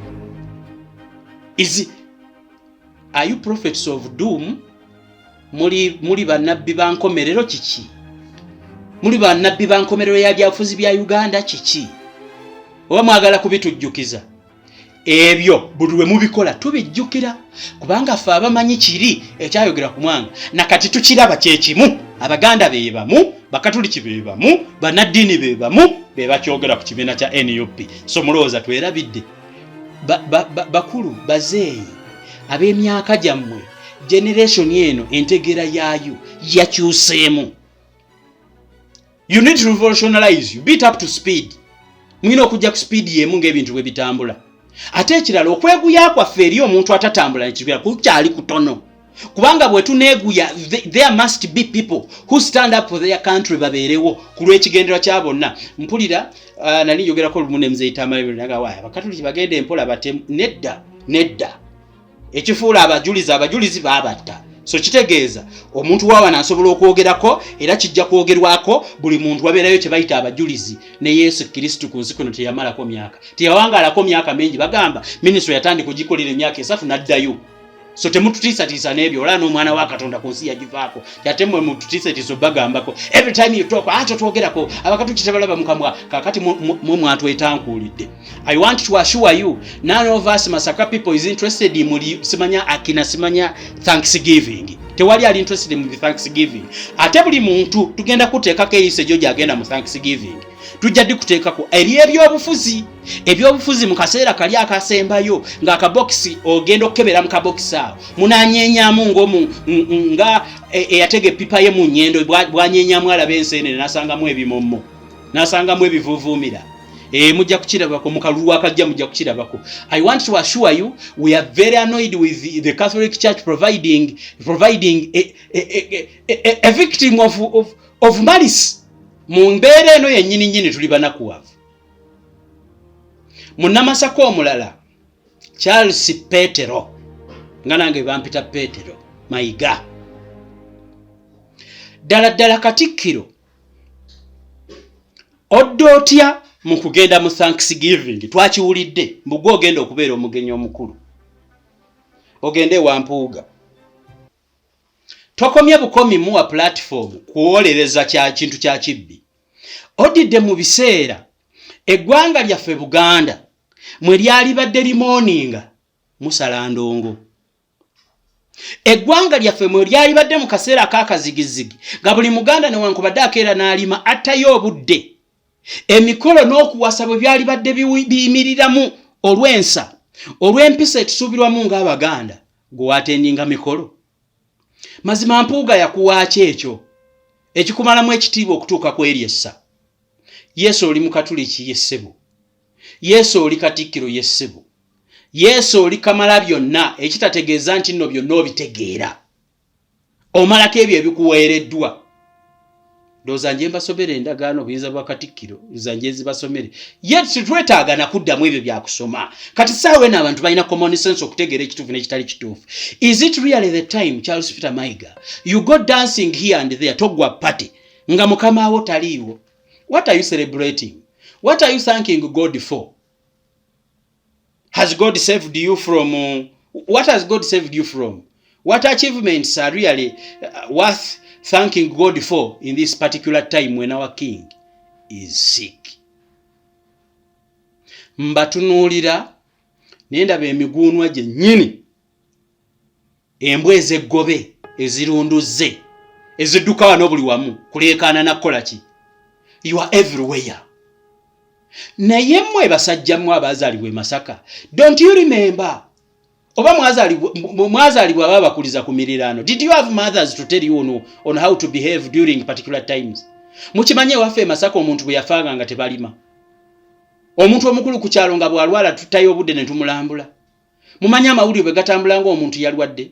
Are you prophets of doom? Muli bannabbi ba nkomerero kiki? Muli bannabbi ba nkomerero ya byafuzi bya Uganda kiki? Oba mwagala kubitujjukiza? Ebyo buli we mubikola tubijjukira kubanga ffe abamanyi kiri ekyayogera ku Mwanga nakati tukiraba kyekimu. Abaganda be bamu, bakatoliki be bamu, bannaddiini be bamu be bakyogera ku kibiina kya NUP. So mulowooza twerabidde bakulu bazeeyi ab'emyaka gyammwe generation eno entegeera yaayo yakyuseemu. You need to revolutionize, you beat up to speed. Mwina okujja ku speed yemu ng'ebintu bwe bitambula. Ate ekirala okweguya kwaffe eri omuntu atatambula ekibira kukyali kutono kubanga bwe tuneeguya there must be people who stand up for their country babeerewo ku lw'ekigendera kya bonna. Mpulira nali njogerako olumu ne Mzeyitama nagawaaya abakatoliki bagenda empola batemu nedda ekifuula abajulizi baabatta. So kitegeeza omuntu waawana asobola okwogerako era kijja kwogerwako buli muntu wabeerayo kye bayita abajulizi. Ne Yesu Kristo ku nsi kuno teyamalako myaka, teyawangalako myaka mingi. Bagamba minisitule yatandika kugikolera emyaka 3 n'addayo. so temututiisa n'ebyo olaba n'omwana wa Katonda ku nsi yagivaako ate mmwe mututiisa bagambako every time you talk acho twogerako abakatuuki tebalaba mu kamwa kakati mu mwatwetankuulidde. I want to assure you none of us Masaka people is interested in simanya Thanksgiving. Tewali ali interested in Thanksgiving. Ate buli muntu tugenda kuteekako eyise gyo gyagenda mu Thanksgiving. Tujja ddi kuteekako eri ebyobufuzi mu kaseera kali akasembayo ng'akabokisi ogenda okukebera mu kabokisi awo munanyenyaamu nga eyatega epipa ye mu nnyendo bwanyenyaamu alaba enseenene n'asangamu ebimommo n'asangamu ebivuuvuumira mujja kukirabako mu kalulu akajja mujja kukirabako. I want to assure you we are very annoyed with the Catholic Church providing a victim of malice. Mu mbeera eno yennyini tuli banakuwavu. Munnamasaka omulala Charles Petero nga nange bampita Petero Mayiga ddala Katikkiro oddotya mu kugenda mu Thanksgiving twakiwulidde mbugwe ogenda okubeera omugenyi omukulu ogende Wampuuga tokomye bukomi muwa platform kuwolereza kintu kya kibbi odidde mu biseera eggwanga lyaffe Buganda mwe lyali badde limoninga musala ndongo eggwanga lyaffe mwe lyali badde mu kaseera akakazigizigi nga buli Muganda newankubadde akeera n'alima attayo obudde emikolo n'okuwasa bwe byali badde biyimiriramu olw'ensa olw'empisa etusuubirwamu ng'Abaganda gwewatendinga mikolo. Mazima Mpuuga yakuwaaki ekyo ekikumalamu ekitiibwa okutuuka ku eryessa. Yesu oli Mukatuliki ye ssebo, Yesu oli Katikkiro ye ssebo, Yesu oli Kamalabyonna ekitategeeza nti nno byonna obitegeera omalako ebyo ebikuweereddwa. Ndowooza nje mbasomere endagaano buyinza bwa Katikkiro zanje zibasomere ye twetaaga na kuddamu ebyo byakusoma kati saawe n'abantu balina common sense okutegeera ekituufu n'ekitali kituufu. Is it really the time Charles Peter Mayiga you go dancing here and there togwa party nga mukama awo taliiwo? What are you celebrating? What are you thanking God for? Has God saved you from what has God saved you from? What achievements are really worth thanking God for in this particular time when our king is sick? Mbatunuulira nendaba emiguunwa gye nnyini embwa ez'eggobe ezirunduze ezidduka wano buli wamu kuleekaana nakukola ki? You are everywhere. Naye mmwe basajja mmwe abazaalibwa e Masaka, don't you remember oba mwazaalibwa baba bakuliza ku miriraano? Did you have mothers to tell you on how to behave during particular times? Mukimanye waffe e Masaka omuntu bwe yafanga nga tebalima, omuntu omukulu ku kyalo nga bwalwala tutayo obudde ne tumulambula. Mumanye amawulire bwe gatambula ng'omuntu yalwadde,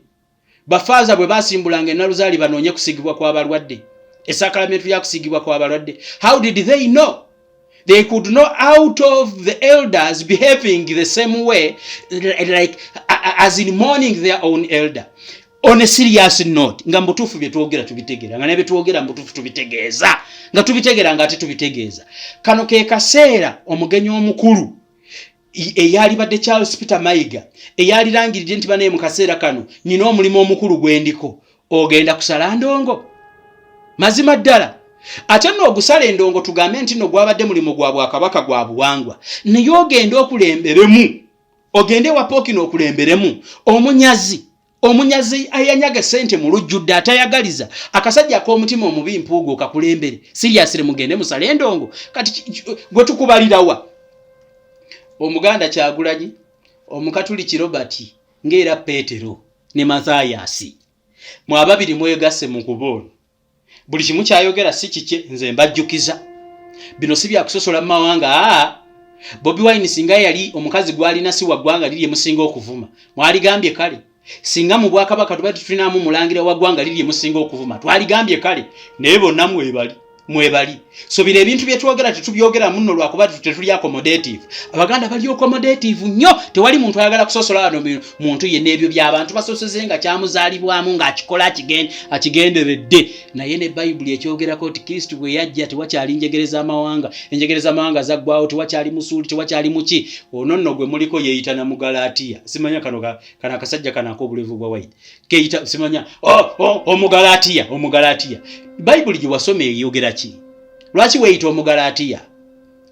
bafaaza bwe basimbulanga ennaluzaali banoonye kusigibwa kw'abalwadde, esakramento ya kusigibwa kw'abalwadde. How did they know? They could know out of the elders behaving the same way, like as in mourning their own elder. On a serious note, nga mbutufu bye twogera tubitegeera, nga ne bye twogera mbutufu tubitegeeza, nga tubitegeera nga ate tubitegeeza. Kano ke kaseera omugenyi omukulu eyali badde Charles Peter Mayiga eyali langiridde nti banaye mu kaseera kano nina omulimu omukulu gwendiko, ogenda kusala ndongo mazima ddala. Ate nno ogusala endongo tugambe nti nno gwabadde mulimo gwa Bwakabaka gwa buwangwa, naye ogenda okulemberemu, ogende wa Pookino okulemberemu omunyazi ayanyaga sente mu lujjudde atayagaliza akasajja ak'omutima omubi Mpuuga okakulembere siriyasire mugende musala endongo. Kati gwe tukubalirawa Omuganda Kyagulanyi, Omukatuliki Robert ng'era Petero ne Mathias, mwe ababiri mwegasse mu kuboona buli kimu kyayogera si kike, nze mbajjukiza bino si bya kusosola mawanga. Bobi Wine singa yali omukazi gwalina si waggwanga liri emusinga okuvuma, mwaligambye kale. Singa mu Bwakabaka tubadde tulinamu mulangira waggwanga liri emusinga okuvuma, twaligambye kale. Naye bonna mwebali mwebali sobira ebintu byetwogera tetubyogera muno lwakuba tetuli accommodative. Abaganda bali accommodative nnyo, tewali muntu ayagala kusosola wano muntu yenna ebyo by'abantu basoseze nga kyamuzaalibwamu ng'akikola akigenderedde. Naye ne Bayibuli ekyogerako nti Kristo bwe yajja tewakyali enjegereza amawanga zaggwawo, tewakyali musuuli, tewakyali muki. Ono nno gwe muliko yeeyita na Mugalatiya. Simanya kana akasajja kana ak'obulevu bwa Wayini keeyita simanya Omugalatiya. Bayibuli gye wasoma eyogera ki? Lwaki weeyita Omugalatiya?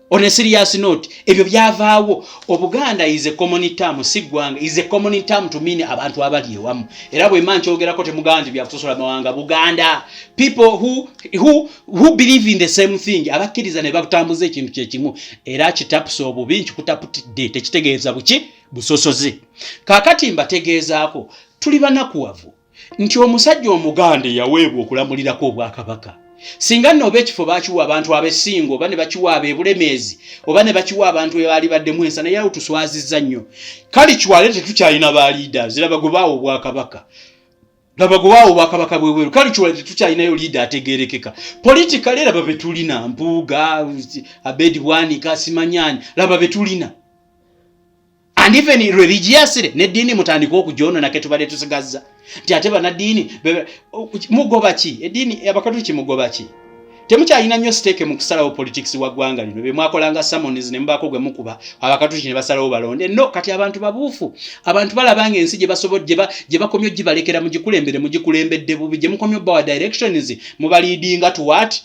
On a serious note, ebyo byavaawo. Obuganda is a common term, sigwanga is a common term to mean abantu abali ewamu. Era bwe manchi ogerako temuganda byakusosola mawanga Buganda. People who believe in the same thing, abakkiriza ne bakutambuza ekintu kyekimu. Era kitapusa obubi nkikutaputidde tekitegeeza buki busosoze. Kaakati mbategeezaako tuli banakuwavu nti omusajja Omuganda yaweebwa okulamulirako Obwakabaka. Singa nno ekifo bakiwa abantu abesingo oba ne bakiwa abebulemeezi oba ne bakiwa abantu ebaali baddemu ensa naye awo tuswazizza nnyo. Kale kiwale tetukyalina ba leaders laba gobaawo Obwakabaka bweweru. Kale kiwale tetukyalinayo leader ategeerekeka. Politically laba betulina Mpuuga, Abedi Bwanika, Simanyani laba betulina. And even religiously n'eddiini mutandika okujoonona ke tubadde tusigazza nti ate banaddiini mugoba ki eddiini abakatoliki mugoba ki? Temukyalina nnyo stake mu kusalawo politics wa ggwanga lino bye mwakolanga sermons ne mbaako gwe mukuba abakatoliki ne basalawo balonde. No, kati abantu babuufu. Abantu balabanga ensi gye basobodde gye bakomyo gibalekera mugikulembedde bubi gye mukomyo bawa directions mubaleadinga to what?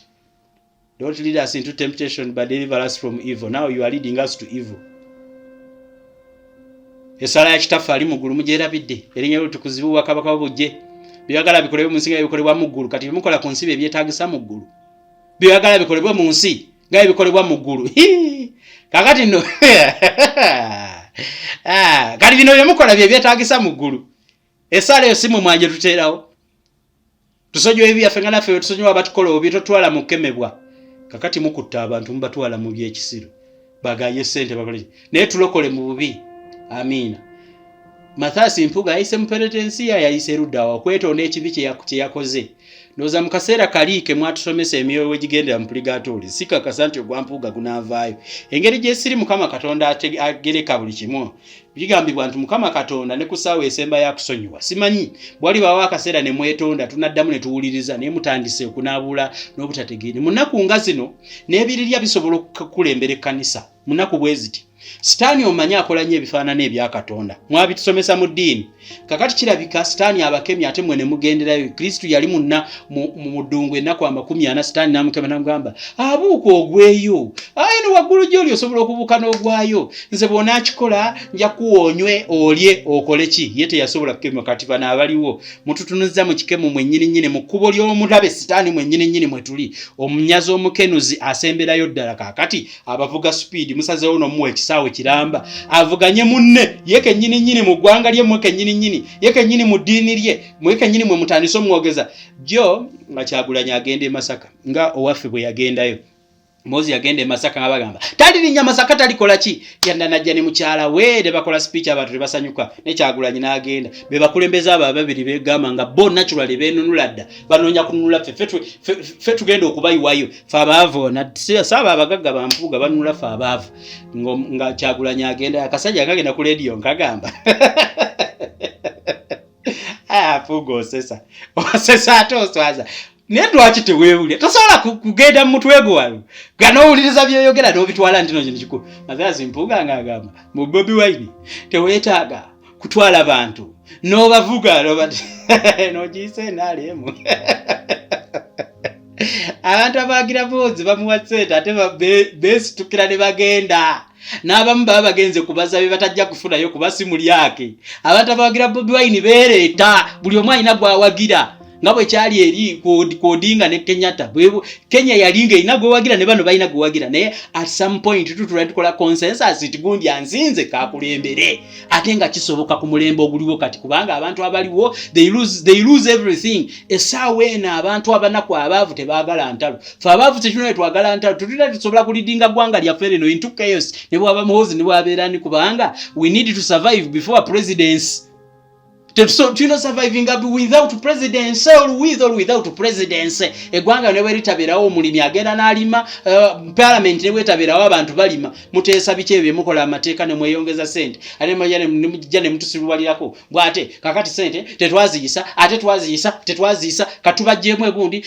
Don't lead us into temptation but deliver us from evil. Now you are leading us to evil. Esala ya kitafali mugulu mujerabidde erinnya lutukuzibu Obwakabaka obujje byagala bikolebwe mu nsi nga bikolebwa mu ggulu. Kati bimukola ku nsi byetaagisa mu ggulu, byagala bikolebwe mu nsi nga bikolebwa mu ggulu. Kakati nno kati bino byemukola byetaagisa mu ggulu. Esala eyo simu mwanje tuteerawo tusonyiwa ebyaffe nga naffe tusonyiwa abatukola obi totwala mu kemebwa. Kakati mukutta abantu mubatwala mu byekisiru bagaye ssente bakole naye tulokole mu bubi. Amina. Mathasi Mpuuga ayise mu penitensiya yayise eruddawa okwetonda ekibi kye yakoze. Ndowooza mu kaseera kaliike mwatusomesa emyoyo we gigendera mu purgatory. Sikakasa nti ogwa Mpuuga gunaavaayo. Engeri gy'esiri Mukama Katonda agereka buli kimu. Bigambibwa nti Mukama Katonda ne kusaawa esemba yakusonyiwa. Simanyi bwali bawa akaseera ne mwetonda tunaddamu ne tuwuliriza naye mutandise okunaabula n'obutategeera. Mu nnaku nga zino n'ebirirya bisobola okukulembera ekkanisa. Mu nnaku bwe ziti Sitaani omanyi akola nnyo ebifaanana ebya Katonda. Mwabitusomesa mu ddiini. Kakati kirabika Sitaani abakemya ate mwe ne mugenderayo. Kristo yali mu ddungu ennaku 40 Sitaani n'amukema n'amugamba abuuka ogweyo. Aye no waggulu gy'oli osobola okubuuka n'ogwayo. Nze bw'onaakikola nja kuwonywe olye okole ki? Ye teyasobola kukemwa. Kati bano abaliwo mututunuzza mu kikemu mwennyini mu kkubo ly'omulabe Sitaani mwennyini mwe tuli. Omunyazi omukenuzi asemberayo ddala. Kaakati abavuga speed musazeewo n'omuwa ekisaawe kiramba avuganye munne yeke nyini mu ggwanga lye mweke nyini yeke nyini mu ddiini lye mweke nyini mwe mutandise omwogeza jo nga Kyagulanyi agenda e Masaka nga owaffe bwe yagendayo. Mozi yagenda e Masaka nga bagamba talirinnya Masaka talikola ki yanda najja ne mukyala we ne bakola speech abantu basanyuka ne Kyagulanyi n'agenda be bakulembeza abo ababiri begamba nga bo naturally benunula dda banoonya kununula ffe tugenda okubayiwayo fe abaavu na saaba abagagga ba Mpuuga banunula fe abaavu nga Kyagulanyi agenda akasajja kagenda ku radio nkagamba Mpuuga osesa ate oswaza naye lwaki teweewulira tosobola kugenda mu mutwe gwo wano ganowuliriza byeyogera n'obitwala nti nokino kikulu. Mathasi Mpuuga ng'agamba mu Bobi Wine teweetaaga kutwala bantu n'obavuga n'ogiyise naalemu abantu abagira boozi bamuwa ssente ate beesitukira ne bagenda n'abamu baba bagenze kubaza be batajja kufunayo kuba simu lyake. Abantu abawagira Bobi Wine beereeta buli omu alina gwawagira nga bwe kyali eri Odinga ne Kenyatta. Kenya yalinga ina gwawagira ne bano balina gwawagira naye at some point tutula tukola consensus tigundi anzinze kakulembere ate nga kisoboka ku mulembe oguliwo kati kubanga abantu abaliwo they lose everything. Essaawa eno abantu abanaku abaavu tebaagala ntalo. Fe abaavu tekino twagala ntalo tutula tusobola kulidinga ggwanga lyaffe lino into chaos ne bwaba muhozi ne bwabeera ni kubanga we need to survive before presidency. Tulina surviving without presidency or with or without presidency. Eggwanga ne beritabirawo omulimi agenda n'alima, parliament ne bwetabirawo abantu balima, muteesa biki ebyo mukola amateeka ne mweyongeza sente. Ate mujja ne mutusibwalirako. Bwate kakati sente tetwaziyisa katubajjeemu egundi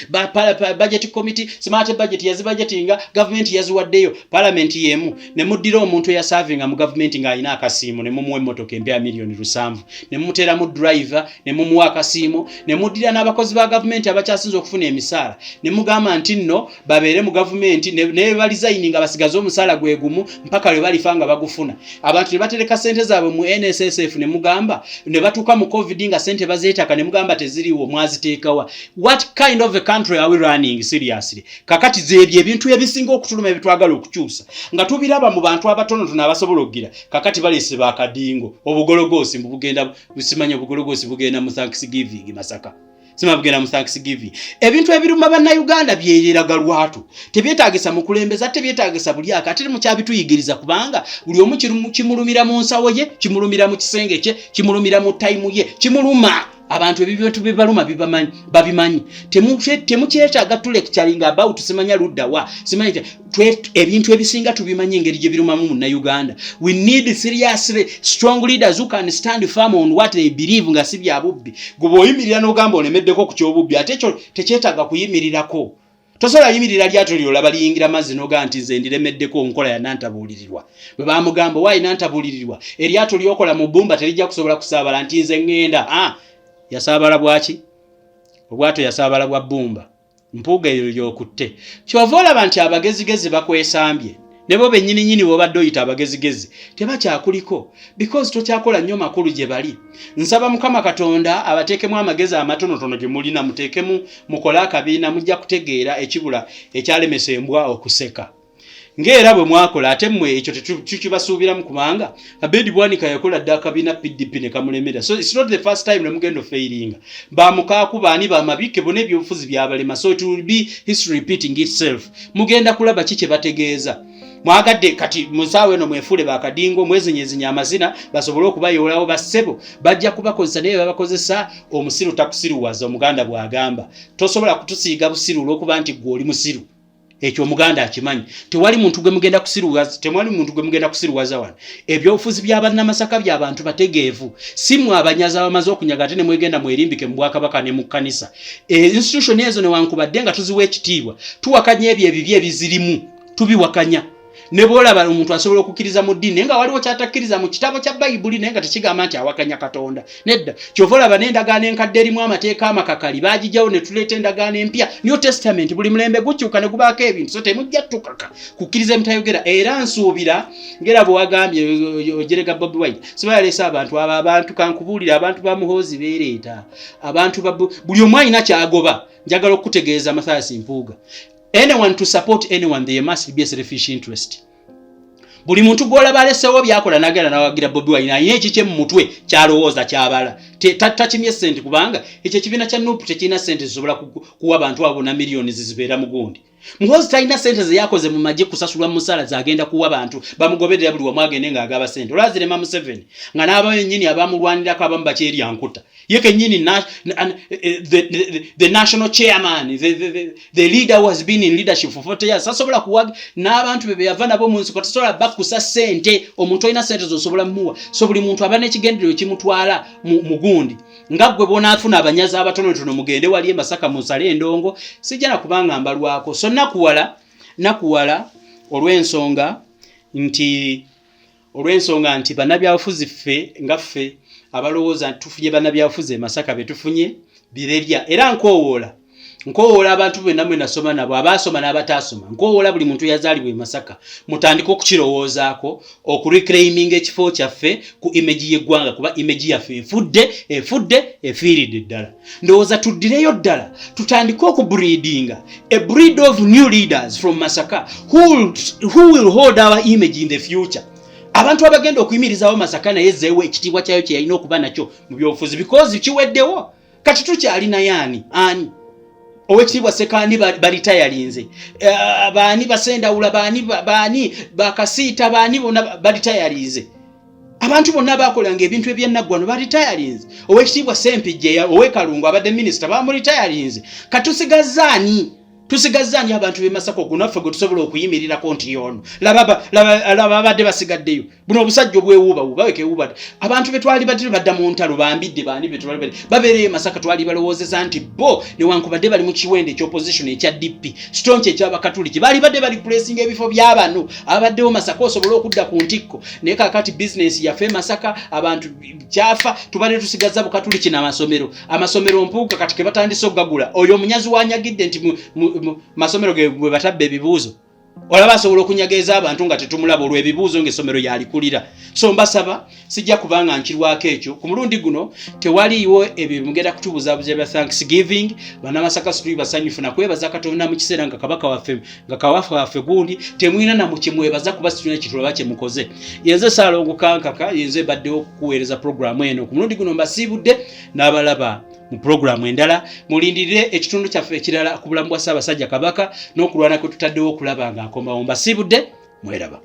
budget committee, smart budget yazibudgetinga, government yaziwaddeyo, parliament yemu ne muddira omuntu ya serving mu government ng'alina akasiimo ne mumuwa emmotoka empya milioni 7 ne mumuteramu driver ne mumuwa akasiimo ne muddira n'abakozi ba government abakyasinza okufuna emisaala ne mugamba nti nno babeere mu government ne balisigninga basigaze omusaala gwe gumu mpaka lwe balifanga bagufuna. Abantu ne batereka sente zaabwe mu NSSF ne mugamba ne batuuka mu covid nga sente bazeetaka ne mugamba teziriwo mwaziteekawa. What kind of a country are we running seriously? Kakati zebye ebintu ebisinga okutuluma ebitwagala okukyusa nga tubiraba mu bantu abatono tunabasobola okugira. Kakati balese bakadingo obugologosi mbugenda busimanya obugologosi bugenda mu Thanksgiving Masaka. Sima bugenda mu Thanksgiving. Ebintu ebiruma banna Uganda byereraga lwatu. Tebyetaagisa mu kulembeza, tebyetaagisa buli akati mu kyabituyigiriza kubanga buli omu kimulumira mu nsawo ye, kimulumira mu kisenge kye, kimulumira mu time ye, kimuluma. Abantu ebintu bibaluma babimanyi. Temukyetaaga tulecturinga about simanya ludda wa. Simanya ebintu ebisinga tubimanyi engeri gye birumamu mu Uganda. We need seriously strong leaders who can stand firm on what they believe nga si bya bubbi. Gobo yimirira n'ogamba onemeddeko ku kyobubbi ate ekyo tekyetaaga kuyimirirako. Tosobola yimirira lyato lyo laba liyingira mazzi noga nti nze ndiremeddeko nkola ya nantabuulirirwa. Bwe bamugamba wayi nantabuulirirwa eryato lyokola mu bbumba terijja kusobola kusaabala nti nze ngenda. Yasaabala bwaki? Obwato yasaabala bwa bbumba. Mpuuga eyo lyokutte. Kyova olaba nti abagezigezi bakwesambye. Ne bo bennyini bw'obadde oyita abagezigezi tebakyakuliko because tokyakola nnyo makulu gye bali. Nsaba Mukama Katonda abateekemu amagezi amatonotono gye mulina muteekemu mukole akabiina mujja kutegeera ekibula ekyalemesa embwa okuseka. Ngera bwe mwakola ate mmwe ekyo tukibasuubiramu kubanga Abedi Bwanika yakola dda akabiina PDP ne kamulemera. So it's not the first time ne mugendo failing. Bamukaaku baani bamabike bone ebyobufuzi byabalema. So it will be history repeating itself. Mugenda kulaba kiki bategeeza. Mwagadde kati musaawe no mwefule bakadingo mwezinyezinya amazina basobole okubayolawo bassebo bajja kubakozesa naye babakozesa omusiru takusiruwaza omuganda bwagamba. Tosobola kutusiiga busiru olw'okuba nti gwe oli musiru. Ekyo omuganda akimanyi. Tewali muntu gwe mugenda kusiruwaza wano. Ebyobufuzi by'abannamasaka by'abantu bategeevu. Si mwe abanyazi abamaze okunyaga ate ne mwegenda mwerimbike mu Bwakabaka ne mu kkanisa. Institution ezo newankubadde nga tuziwa ekitiibwa tuwakanya ebyo ebibi ebizirimu tubiwakanya. Ne bolaba omuntu asobola okukkiriza mu ddiini nga waliwo kyatakkiriza mu kitabo kya Bayibuli naye nga tekigamba nti awakanya Katonda. Nedda kyova olaba n'endagaano enkadde erimu amateeka amakakali baagijjawo ne tuleeta endagaano empya New Testament buli mulembe gukyuka ne gubaako ebintu so temujja tukaka kukkiriza emutayogera era nsuubira ngera bwe wagambye ojerega Bobi Wine siba yaleesa abantu kankubuulira abantu ba Muhoozi beereeta abantu buli omu alina kyagoba njagala okutegeeza Mathias Mpuuga. Anyone to support anyone, there must be a selfish interest. Buli muntu gwolaba alesewo byakola nagera nawagira Bobi Wine ayina ekikye mu mutwe kyalowooza kyabala takimye sente kubanga ekyo ekibiina kya NUP tekirina sente zisobola kuwa abantu abo na milioni zizibeera mu gundi. Muhoozi talina sente ze yakoze mu magye kusasulwa musaala zagenda kuwa abantu bamugoberera buli wamu agende ng'agaba sente. Olwazirema Museveni nga n'abayo nnyini abamulwanirako abamu bakyerya nkuta ye kennyini the national chairman the leader who has been in leadership for 40 years asobola kuwa n'abantu be yava nabo mu nsiko tasobola bakusa sente omuntu alina sente zosobola muwa so buli muntu aba n'ekigenderero kimutwala mu gundi nga gwe bonaafuna abanyazi abatonotono mugende wali Masaka musale endongo sijja kubanga mbalwako so nakuwala olw'ensonga nti bannabyabufuzi ffe nga ffe abalowooza tufunye bannabyabufuzi Masaka betufunye birerya era nkowoola abantu bwenna mwe nasoma nabo abaasoma n'abataasoma nkowoola buli muntu yazaalibwa Masaka mutandika okukirowoozaako okureclaiming ekifo kyaffe ku image y'eggwanga kuba image yaffe efiiridde ddala ndowooza tuddireyo ddala tutandike okubreedinga a breed of new leaders from Masaka who will hold our image in the future. Abantu abagenda okuyimirizawo Masaka naye zeewo ekitiibwa kyayo kye yalina okuba nakyo mu byobufuzi because kiweddewo kati tukyalina yaani ani owekitiibwa Sekandi balitayalinze baani basendawula baani bakasiita baani bonna balitayalinze abantu bonna bakolanga ebintu ebyennaggwano ba retirinze owekitiibwa Sempijja owekalungu abadde minisita bamu retirinze katusigazaani tusigazaani abantu b'e Masaka okunaffe gwe tusobola okuyimirirako nti yono laba abadde basigaddeyo buno obusajja obwewuuba wekewuuba abantu betwali badda mu ntalo bambidde bani betwali babeereyo Masaka twali balowoozeza nti bo newankubadde bali mu kiwende eky'opposition ekya DP sitonki eky'abakatuliki baali badde bali kulesinga ebifo by'abano abaddewo Masaka osobola okudda ku ntikko naye kaakati bizinesi yaffe Masaka abantu kyafa tubadde tusigaza bukatuliki n'amasomero mpuuga kati ke batandise okugagula oyo omunyazi wanyagidde nti masomero ge bwe batabbe ebibuuzo olaba asobola okunyageza abantu nga tetumulaba olw'ebibuuzo ng'essomero yalikulira so mbasaba sijja kubanga nkirwako ekyo ku mulundi guno tewaliiwo ebyo mugenda kutubuzabuza bya Thanksgiving bana Masaka Street basanyufu na kwebaza Katonda mu kiseera nga kabaka waffe gundi temwina na mukimwebaza kuba situna kitulaba kye mukoze yenze Ssaalongo Kankaka yenze baddewo kuweereza programu eno ku mulundi guno mbasiibudde n'abalaba mu programu endala mulindirire ekitundu kyaffe ekirala ku bulamu bwa Ssaabasajja Kabaka n'okulwana kwe tutaddewo okulaba nga akomawo mbasiibudde mweraba